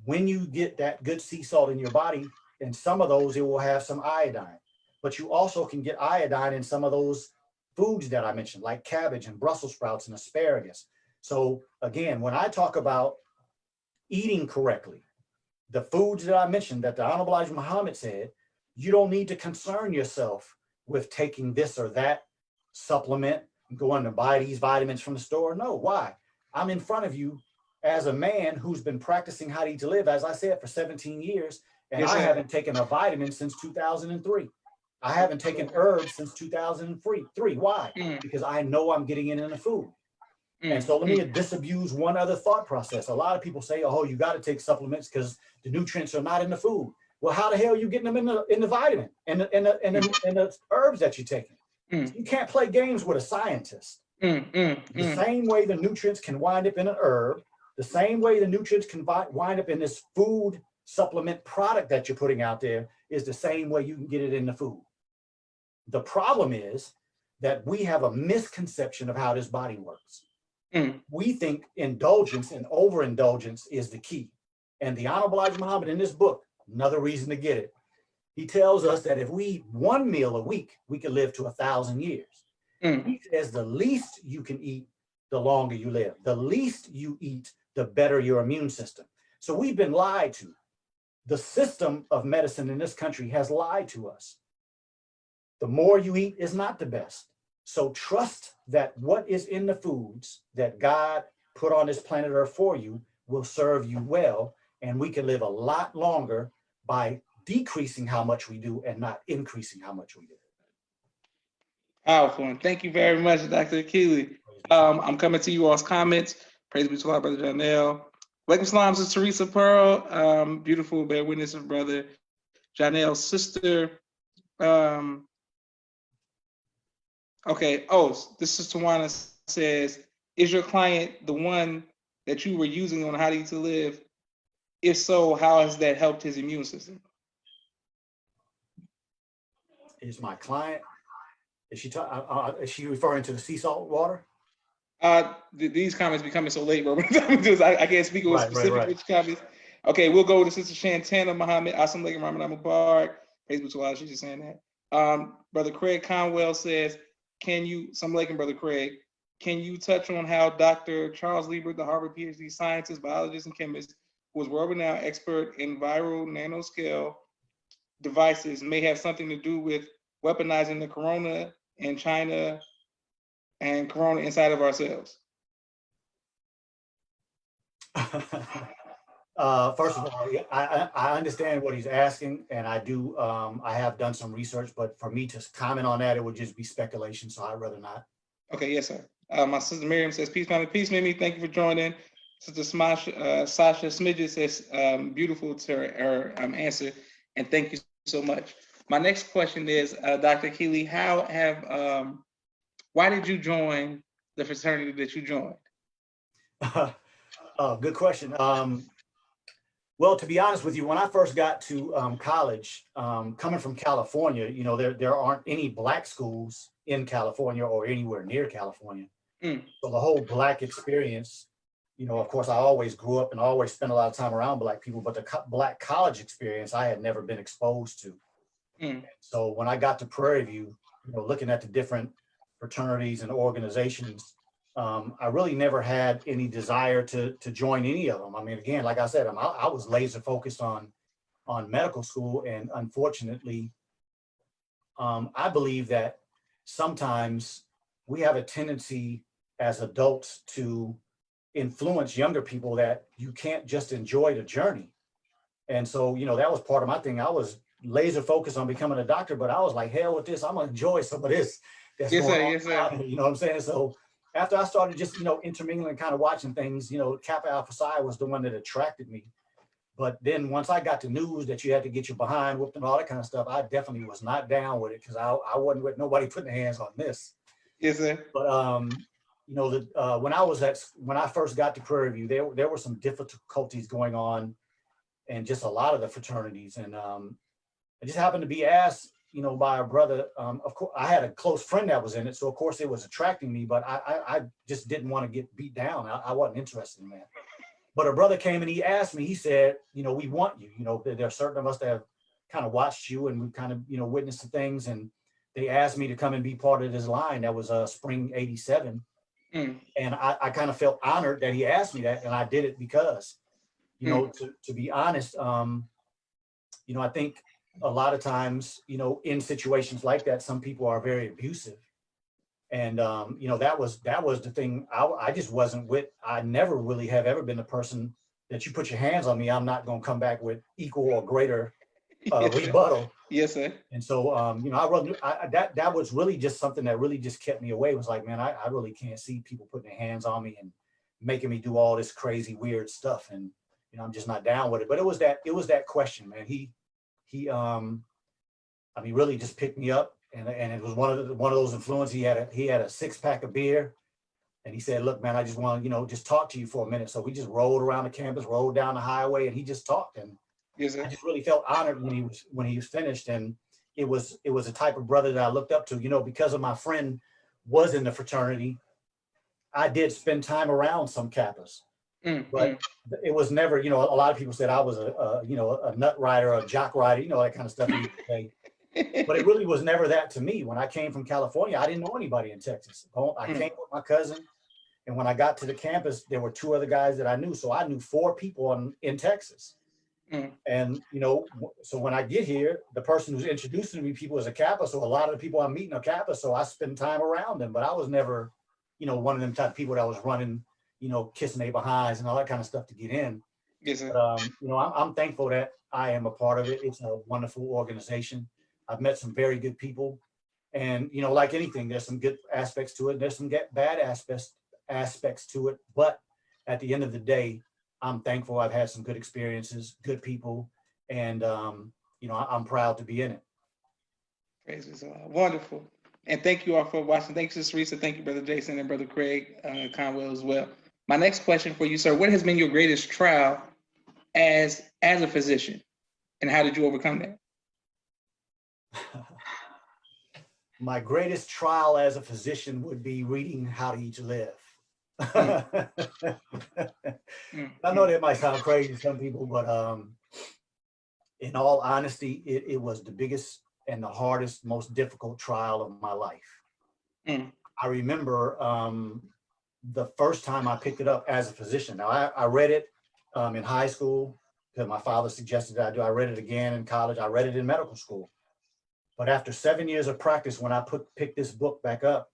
When you get that good sea salt in your body, and some of those, it will have some iodine, but you also can get iodine in some of those foods that I mentioned, like cabbage and Brussels sprouts and asparagus. So again, when I talk about eating correctly, the foods that I mentioned that the Honorable Elijah Muhammad said, you don't need to concern yourself with taking this or that supplement, going to buy these vitamins from the store. No, why? I'm in front of you as a man who's been practicing how to eat to live, as I said, for 17 years, and I haven't taken a vitamin since 2003. I haven't taken herbs since 2003. Why? Because I know I'm getting it in the food. And so let me disabuse one other thought process. A lot of people say, oh, you got to take supplements because the nutrients are not in the food. Well, how the hell are you getting them in the vitamin and the herbs that you're taking? You can't play games with a scientist. The same way the nutrients can wind up in an herb, the same way the nutrients can wind up in this food supplement product that you're putting out there is the same way you can get it in the food. The problem is that we have a misconception of how this body works. Mm. We think indulgence and overindulgence is the key. And the Honorable Elijah Muhammad in this book, another reason to get it, he tells us that if we eat one meal a week, we can live to 1,000 years. Mm. He says the least you can eat, the longer you live. The least you eat, the better your immune system. So we've been lied to. The system of medicine in this country has lied to us. The more you eat is not the best. So trust that what is in the foods that God put on this planet Earth for you will serve you well. And we can live a lot longer by decreasing how much we do and not increasing how much we do. Powerful. And thank you very much, Dr. Keeley. I'm coming to you all's comments. Praise be to Allah, Brother Janelle. Welcome salams to Teresa Pearl. Beautiful bear witness of Brother Janelle's sister. Okay. Oh, this is Tawana says, is your client the one that you were using on How to Eat to Live? If so, how has that helped his immune system? Is my client, is she referring to the sea salt water? These comments becoming so late, bro. I can't speak on specific which comments. Okay, we'll go to Sister Shantana Muhammad. Assalamu alaikum Ramadan Mubarak. Praise be to Allah. She's just saying that. Brother Craig Conwell says, can you, Assalamu alaikum, Brother Craig, can you touch on how Dr. Charles Liebert, the Harvard PhD scientist, biologist, and chemist, who is world-renowned expert in viral nanoscale devices, may have something to do with weaponizing the corona in China and corona inside of ourselves? First of all, I understand what he's asking, and I do. I have done some research, but for me to comment on that, it would just be speculation. So I'd rather not. Okay, yes, sir. My sister Miriam says, "Peace, family, peace, Mimi. Thank you for joining." Sister Sasha Smidget says, "Beautiful to her answer, and thank you so much." My next question is, Dr. Keeley, why did you join the fraternity that you joined? Good question. Well, to be honest with you, when I first got to college, coming from California, you know, there aren't any Black schools in California or anywhere near California. Mm. So the whole Black experience, you know, of course, I always grew up and always spent a lot of time around Black people, but the Black college experience I had never been exposed to. Mm. So when I got to Prairie View, you know, looking at the different fraternities and organizations, I really never had any desire to join any of them. I mean, again, like I said, I was laser focused on medical school, and unfortunately, I believe that sometimes we have a tendency as adults to influence younger people that you can't just enjoy the journey. And so, you know, that was part of my thing. I was laser focused on becoming a doctor, but I was like, hell with this, I'm gonna enjoy some of this. That's yes, going sir. on. Yes, sir. You know what I'm saying? So after I started just, you know, intermingling and kind of watching things, you know, Kappa Alpha Psi was the one that attracted me. But then once I got the news that you had to get your behind whooped and all that kind of stuff, I definitely was not down with it, because I wasn't with nobody putting their hands on this. Yes, sir. But you know, when I first got to Prairie View, there were some difficulties going on in just a lot of the fraternities, and I just happened to be asked, you know, by a brother. Of course, I had a close friend that was in it, so of course it was attracting me, but I just didn't want to get beat down. I wasn't interested in that. But a brother came and he asked me, he said, you know, we want you. You know, there are certain of us that have kind of watched you and we kind of, you know, witnessed the things, and they asked me to come and be part of this line. That was spring '87. Mm. And I kind of felt honored that he asked me that, and I did it because, you know, to be honest, you know, I think a lot of times, you know, in situations like that, some people are very abusive. And, you know, that was the thing. I just wasn't with, I never really have ever been a person that you put your hands on me, I'm not going to come back with equal or greater rebuttal. Yes, sir. And so, you know, that was really just something that really just kept me away. It was like, man, I really can't see people putting their hands on me and making me do all this crazy, weird stuff. And, you know, I'm just not down with it. But it was that question, man. He I mean, really just picked me up, and it was one of those influences. He had a 6-pack of beer, and he said, look, man, I just want to, you know, just talk to you for a minute. So we just rolled around the campus, rolled down the highway, and he just talked. And yes, sir. I just really felt honored when he was finished. And it was a type of brother that I looked up to, you know, because of my friend was in the fraternity. I did spend time around some Kappas, Mm, but it was never, you know, a lot of people said I was you know, a nut rider, a jock rider, you know, that kind of stuff. But it really was never that to me. When I came from California, I didn't know anybody in Texas. I came with my cousin, and when I got to the campus, there were 2 other guys that I knew. So I knew 4 people in Texas. And, you know, so when I get here, the person who's introducing me people is a Kappa. So a lot of the people I'm meeting are Kappa. So I spend time around them, but I was never, you know, one of them type of people that was running, you know, kissing their behinds and all that kind of stuff to get in. Yes, sir. But, you know, I'm thankful that I am a part of it. It's a wonderful organization. I've met some very good people, and, you know, like anything, there's some good aspects to it. There's some bad aspects to it. But at the end of the day, I'm thankful I've had some good experiences, good people, and, you know, I'm proud to be in it. Praise is wonderful. And thank you all for watching. Thanks, Sister Risa. Thank you, Brother Jason and Brother Craig Conwell as well. My next question for you, sir, what has been your greatest trial as a physician, and how did you overcome that? My greatest trial as a physician would be reading How to Eat to Live. I know that might sound crazy to some people, but in all honesty, it was the biggest and the hardest, most difficult trial of my life. I remember the first time I picked it up as a physician. Now, I read it in high school because my father suggested that I do. I read it again in college. I read it in medical school. But after 7 years of practice, when I picked this book back up,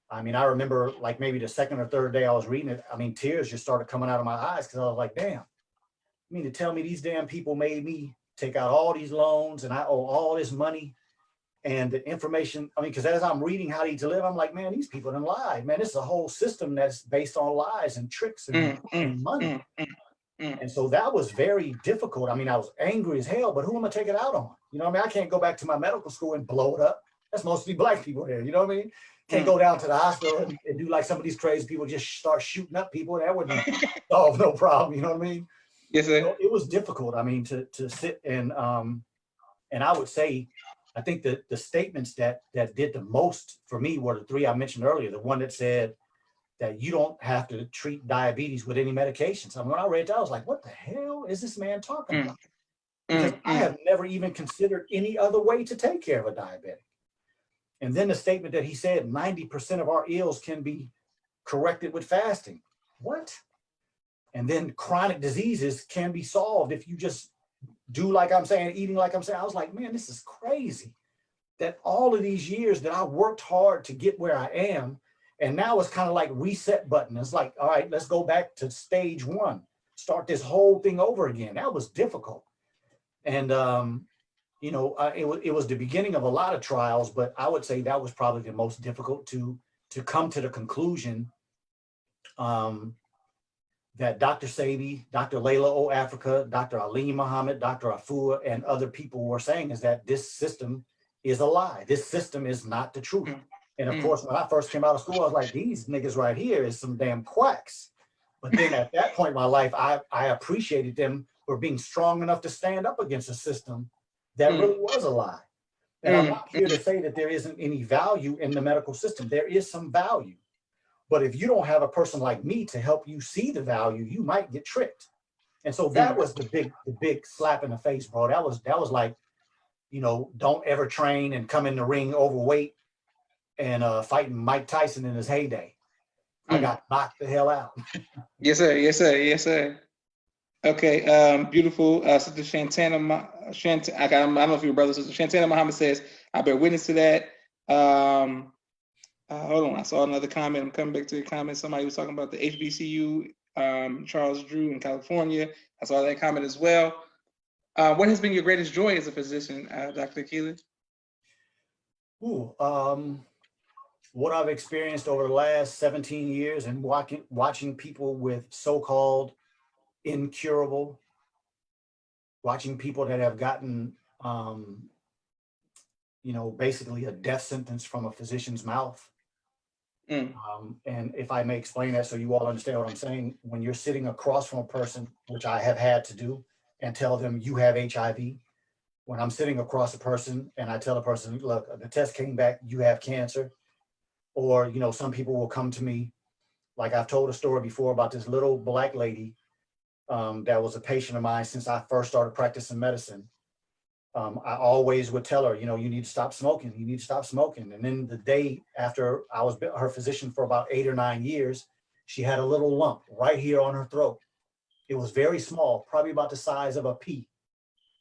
I mean, I remember like maybe the second or third day I was reading it, I mean, tears just started coming out of my eyes because I was like, damn, you mean to tell me these damn people made me take out all these loans and I owe all this money and the information? I mean, because as I'm reading How to Eat to Live, I'm like, man, these people done lied. Man, this is a whole system that's based on lies and tricks and money. And so that was very difficult. I mean, I was angry as hell, but who am I taking it out on? You know what I mean? I can't go back to my medical school and blow it up. That's mostly Black people there. You know what I mean? Can't go down to the hospital and do like some of these crazy people, just start shooting up people. That wouldn't solve no problem. You know what I mean? Yes, sir. So it was difficult. I mean, to sit and I would say, I think that the statements that did the most for me were the 3 I mentioned earlier. The one that said that you don't have to treat diabetes with any medications. I mean, when I read that, I was like, what the hell is this man talking about? Because I have never even considered any other way to take care of a diabetic. And then the statement that he said, 90% of our ills can be corrected with fasting. What? And then chronic diseases can be solved if you just do like I'm saying, eating like I'm saying. I was like, man, this is crazy. That all of these years that I worked hard to get where I am, and now it's kind of like reset button. It's like, all right, let's go back to stage 1, start this whole thing over again. That was difficult. And, you know, it was the beginning of a lot of trials, but I would say that was probably the most difficult to come to the conclusion that Dr. Sebi, Dr. Layla O. Africa, Dr. Ali Muhammad, Dr. Afua, and other people were saying is that this system is a lie. This system is not the truth. And of course, when I first came out of school, I was like, these niggas right here is some damn quacks. But then at that point in my life, I appreciated them for being strong enough to stand up against a system that really was a lie. And I'm not here to say that there isn't any value in the medical system. There is some value. But if you don't have a person like me to help you see the value, you might get tricked. And so that was the big slap in the face, bro. That was like, you know, don't ever train and come in the ring overweight and fighting Mike Tyson in his heyday. I got knocked the hell out. Yes, sir. Yes, sir. Yes, sir. Okay, beautiful. Sister Shantana, I don't know if you're brother, Sister Shantana Muhammad says, I bear witness to that. Hold on, I saw another comment. I'm coming back to the comment. Somebody was talking about the HBCU, Charles Drew in California. I saw that comment as well. What has been your greatest joy as a physician, Dr. Keelan? What I've experienced over the last 17 years and watching people with so-called incurable, watching people that have gotten, you know, basically a death sentence from a physician's mouth. And if I may explain that so you all understand what I'm saying, when you're sitting across from a person, which I have had to do, and tell them you have HIV, when I'm sitting across a person and I tell a person, look, the test came back, you have cancer. Or, you know, some people will come to me like I've told a story before about this little black lady that was a patient of mine since I first started practicing medicine. I always would tell her, you know, you need to stop smoking. You need to stop smoking. And then the day after I was her physician for about 8 or 9 years, she had a little lump right here on her throat. It was very small, probably about the size of a pea.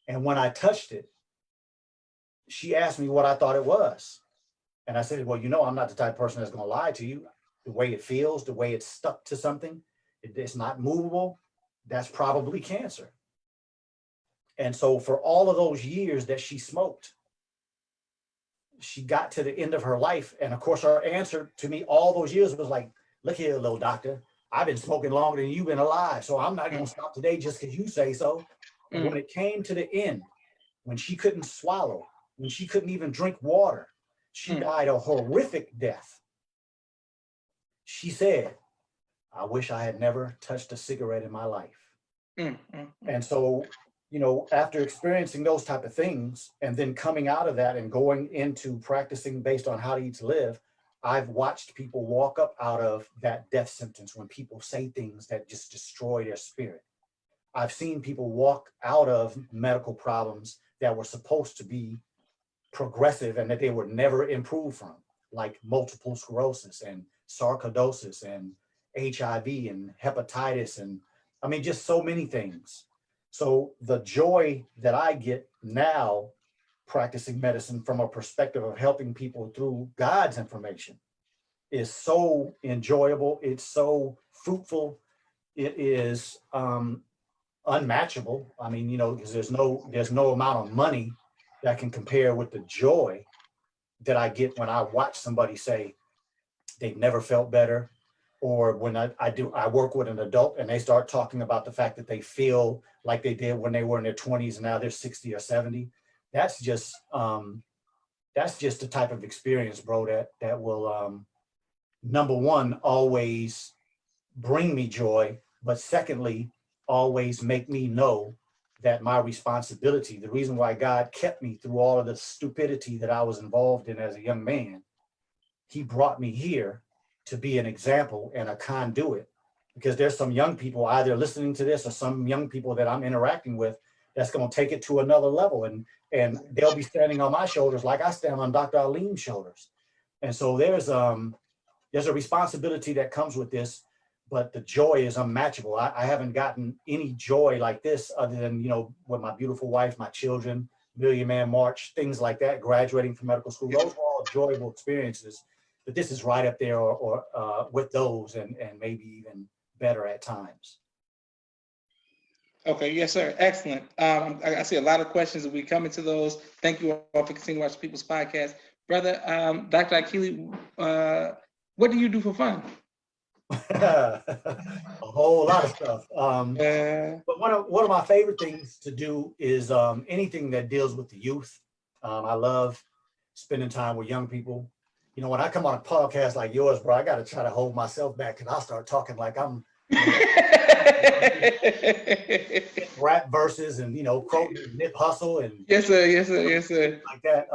And when I touched it, she asked me what I thought it was. And I said, well, you know, I'm not the type of person that's going to lie to you. The way it feels, the way it's stuck to something, it's not movable. That's probably cancer. And so for all of those years that she smoked, she got to the end of her life. And of course, her answer to me all those years was like, look here, little doctor, I've been smoking longer than you've been alive. So I'm not going to stop today just because you say so. And when it came to the end, when she couldn't swallow, when she couldn't even drink water, she died a horrific death. She said, I wish I had never touched a cigarette in my life. And so, you know, after experiencing those type of things and then coming out of that and going into practicing based on how to eat to live, I've watched people walk up out of that death sentence when people say things that just destroy their spirit. I've seen people walk out of medical problems that were supposed to be progressive and that they would never improve from, like multiple sclerosis and sarcoidosis and HIV and hepatitis. And I mean, just so many things. So the joy that I get now practicing medicine from a perspective of helping people through God's information is so enjoyable. It's so fruitful. It is unmatchable. I mean, you know, because there's no amount of money that can compare with the joy that I get when I watch somebody say they've never felt better, or when I work with an adult and they start talking about the fact that they feel like they did when they were in their 20s and now they're 60 or 70. That's just the type of experience, bro, that will number one, always bring me joy, but secondly, always make me know that my responsibility, the reason why God kept me through all of the stupidity that I was involved in as a young man, he brought me here to be an example and a conduit, because there's some young people either listening to this or some young people that I'm interacting with that's going to take it to another level, and they'll be standing on my shoulders like I stand on Dr. Aleem's shoulders. And so there's a responsibility that comes with this, but the joy is unmatchable. I haven't gotten any joy like this other than, you know, with my beautiful wife, my children, Million Man March, things like that, graduating from medical school. Those were all enjoyable experiences, but this is right up there or with those and maybe even better at times. Okay, yes, sir. Excellent. I see a lot of questions that we come into those. Thank you all for continuing to watch People's Podcast. Brother, Dr. Akili, what do you do for fun? A whole lot of stuff. But one of my favorite things to do is anything that deals with the youth. I love spending time with young people. You know, when I come on a podcast like yours, bro, I got to try to hold myself back because I'll start talking like I'm rap verses and, you know, quoting Nip Hustle and yes, sir, yes, sir, yes, sir, like that.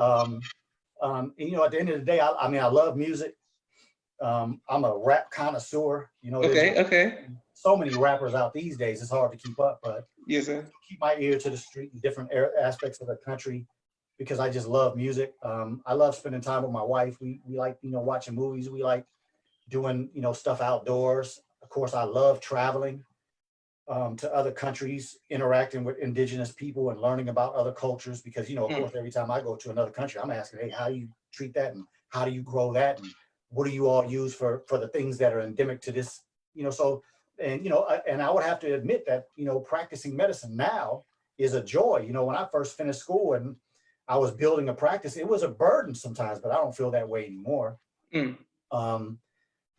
And, you know, at the end of the day, I mean, I love music. I'm a rap connoisseur. You know, okay. So many rappers out these days, it's hard to keep up, but yes, sir. Keep my ear to the street in different aspects of the country because I just love music. I love spending time with my wife. We like, you know, watching movies. We like doing, you know, stuff outdoors. Of course, I love traveling to other countries, interacting with indigenous people and learning about other cultures because, you know, of course, every time I go to another country, I'm asking, hey, how do you treat that? And how do you grow that? And what do you all use for the things that are endemic to this, you know, so, and, you know, and I would have to admit that, you know, practicing medicine now is a joy. You know, when I first finished school and I was building a practice, it was a burden sometimes, but I don't feel that way anymore. You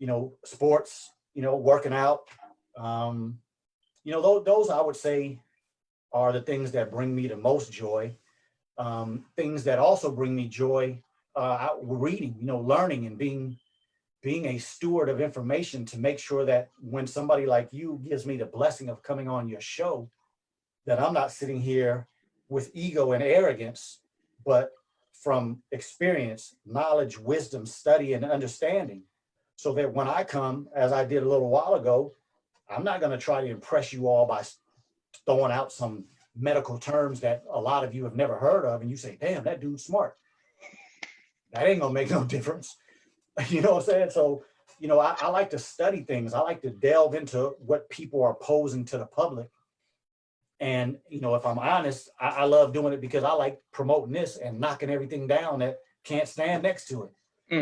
know, sports, you know, working out, you know, those I would say are the things that bring me the most joy. Things that also bring me joy, reading, you know, learning and being a steward of information to make sure that when somebody like you gives me the blessing of coming on your show, that I'm not sitting here with ego and arrogance, but from experience, knowledge, wisdom, study, and understanding. so that when I come, as I did a little while ago, I'm not going to try to impress you all by throwing out some medical terms that a lot of you have never heard of, and you say, damn, that dude's smart. That ain't gonna make no difference. You know what I'm saying? So, you know, I like to study things. I like to delve into what people are posing to the public. And, you know, if I'm honest, I love doing it because I like promoting this and knocking everything down that can't stand next to it.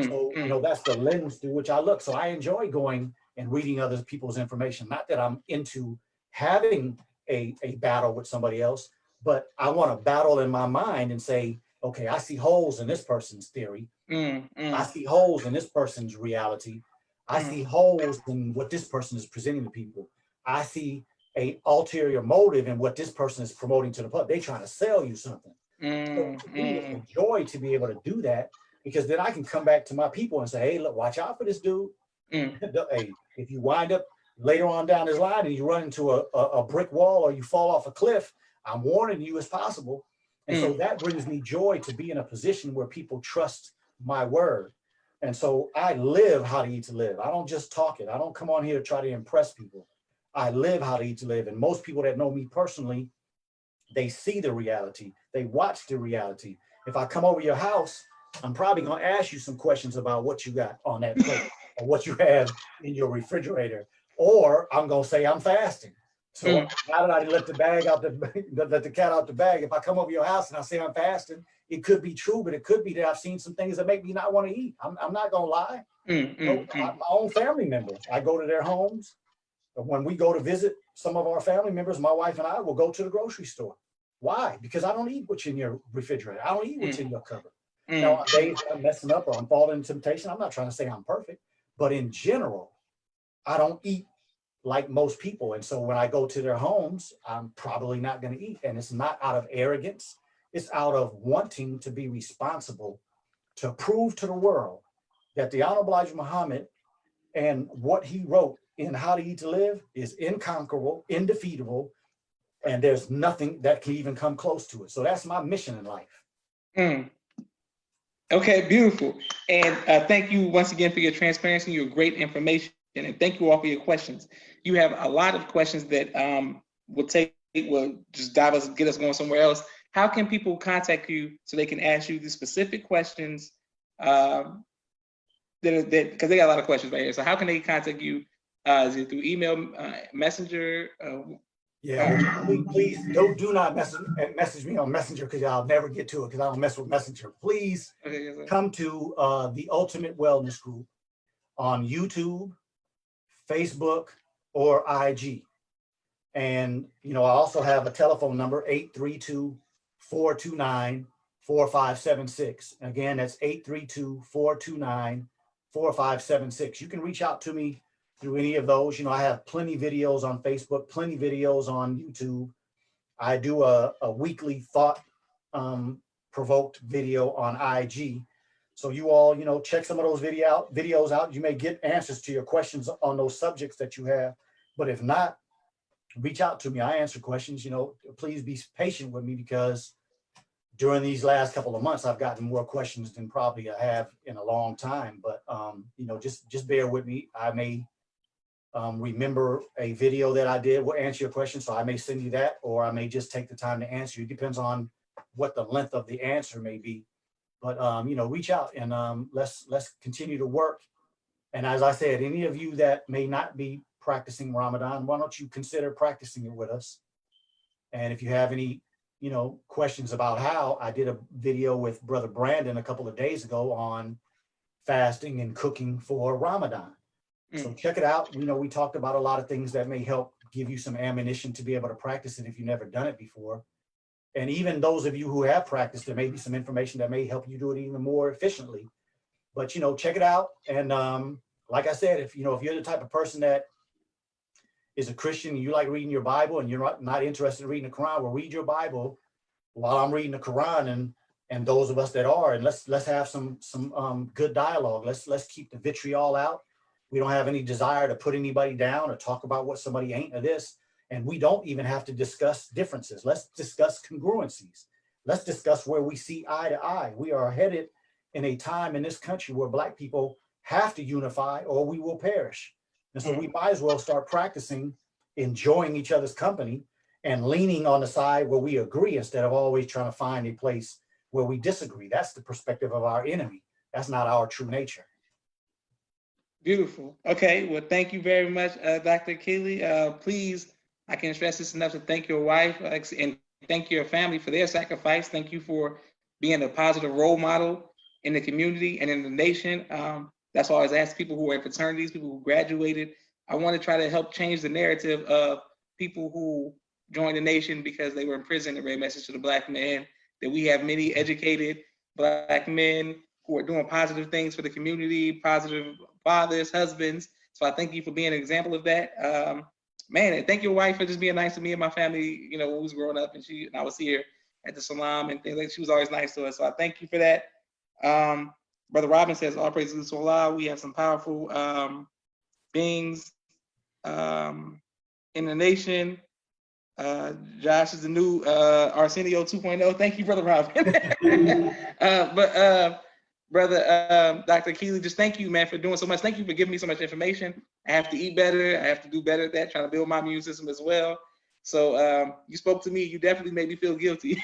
So, you know, that's the lens through which I look. So I enjoy going and reading other people's information. Not that I'm into having a battle with somebody else, but I want to battle in my mind and say, okay, I see holes in this person's theory. I see holes in this person's reality. I see holes in what this person is presenting to people. I see a ulterior motive in what this person is promoting to the public. They're trying to sell you something. So for me, it's a joy to be able to do that, because then I can come back to my people and say, hey, look, watch out for this dude. Hey, if you wind up later on down this line and you run into a brick wall or you fall off a cliff, I'm warning you as possible. And so that brings me joy to be in a position where people trust my word. And so I live how to eat to live. I don't just talk it. I don't come on here to try to impress people. I live how to eat to live. And most people that know me personally, they see the reality. They watch the reality. If I come over your house, I'm probably going to ask you some questions about what you got on that plate or what you have in your refrigerator, or I'm going to say I'm fasting. So now that I let the cat out the bag, if I come over your house and I say I'm fasting, it could be true, but it could be that I've seen some things that make me not want to eat. I'm not going to lie. My own family members, I go to their homes. When we go to visit some of our family members, my wife and I will go to the grocery store. Why? Because I don't eat what's in your refrigerator. I don't eat what's in your cupboard. Now, on days that I'm messing up or I'm falling into temptation, I'm not trying to say I'm perfect, but in general, I don't eat like most people. And so when I go to their homes, I'm probably not going to eat. And it's not out of arrogance. It's out of wanting to be responsible to prove to the world that the Honorable Elijah Muhammad and what he wrote in How to Eat to Live is inconquerable, indefeatable, and there's nothing that can even come close to it. So that's my mission in life. Okay, beautiful. And thank you once again for your transparency, your great information, and thank you all for your questions. You have a lot of questions that will just get us going somewhere else. How can people contact you so they can ask you the specific questions? Because they got a lot of questions right here. So how can they contact you? Is it through email, messenger? Yeah, please do not message me on Messenger, because I'll never get to it because I don't mess with Messenger. Please come to the Ultimate Wellness Group on YouTube, Facebook, or IG. And, you know, I also have a telephone number, 832-429-4576. Again, that's 832-429-4576. You can reach out to me through any of those. You know, I have plenty videos on Facebook, plenty videos on YouTube. I do a weekly thought provoked video on IG. So you all, you know, check some of those videos out. You may get answers to your questions on those subjects that you have. But if not, reach out to me. I answer questions. You know, please be patient with me, because during these last couple of months, I've gotten more questions than probably I have in a long time. But, you know, just bear with me. I may remember a video that I did will answer your question. So I may send you that, or I may just take the time to answer you. It depends on what the length of the answer may be. But, you know, reach out and let's continue to work. And as I said, any of you that may not be practicing Ramadan, why don't you consider practicing it with us? And if you have any, you know, questions about how, I did a video with Brother Brandon a couple of days ago on fasting and cooking for Ramadan. So check it out. You know, we talked about a lot of things that may help give you some ammunition to be able to practice it if you've never done it before. And even those of you who have practiced, there may be some information that may help you do it even more efficiently. But, you know, check it out. And like I said, if you're the type of person that is a Christian and you like reading your Bible and you're not interested in reading the Quran, well, read your Bible while I'm reading the Quran, and those of us that are, and let's have some good dialogue. Let's keep the vitriol out. We don't have any desire to put anybody down or talk about what somebody ain't or this. And we don't even have to discuss differences. Let's discuss congruencies. Let's discuss where we see eye to eye. We are headed in a time in this country where Black people have to unify or we will perish. And so we might as well start practicing enjoying each other's company and leaning on the side where we agree instead of always trying to find a place where we disagree. That's the perspective of our enemy. That's not our true nature. Beautiful. Okay, well, thank you very much, Dr. Keeley. Please, I can't stress this enough to thank your wife and thank your family for their sacrifice. Thank you for being a positive role model in the community and in the nation. That's why I always ask people who are in fraternities, people who graduated. I want to try to help change the narrative of people who joined the nation because they were in prison and read Message to the Black Man, that we have many educated Black men who are doing positive things for the community, positive fathers, husbands. So I thank you for being an example of that. Man, and thank your wife for just being nice to me and my family, you know, when we was growing up and I was here at the Salam and things like that. She was always nice to us. So I thank you for that. Brother Robin says, all praises to Allah. We have some powerful beings in the nation. Josh is the new Arsenio 2.0. Thank you, Brother Robin. Brother Dr. Keeley, just thank you, man, for doing so much. Thank you for giving me so much information. I have to eat better. I have to do better at that, trying to build my immune system as well. So you spoke to me. You definitely made me feel guilty.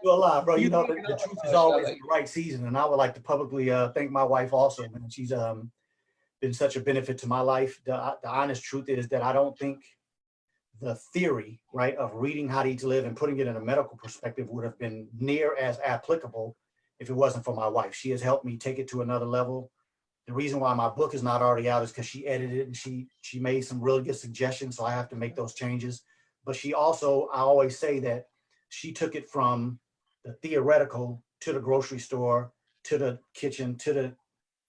You're alive, bro. You know, the truth is always in the right season. And I would like to publicly thank my wife also, man. She's been such a benefit to my life. The honest truth is that I don't think the theory, right, of reading How to Eat to Live and putting it in a medical perspective would have been near as applicable if it wasn't for my wife. She has helped me take it to another level. The reason why my book is not already out is because she edited it and she made some really good suggestions, so I have to make those changes. But she also, I always say that she took it from the theoretical to the grocery store, to the kitchen, to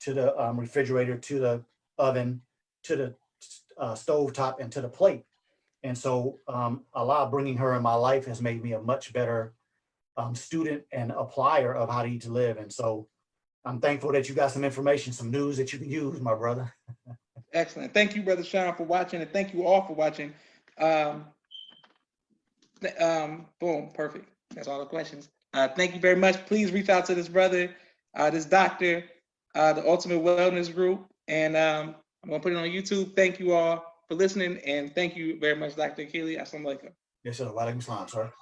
the refrigerator, to the oven, to the stovetop, and to the plate. And so Allah bringing her in my life has made me a much better student and applier of How to Eat to Live. And so I'm thankful that you got some information, some news that you can use, my brother. Excellent. Thank you, Brother Sean, for watching, and thank you all for watching. Boom, perfect. That's all the questions. Thank you very much. Please reach out to this brother, this doctor, the Ultimate Wellness Group, and I'm gonna put it on YouTube. Thank you all for listening, and thank you very much, Dr. Keeley. Assalamu alaikum. Yes, sir. Wa alaikum salam, sir.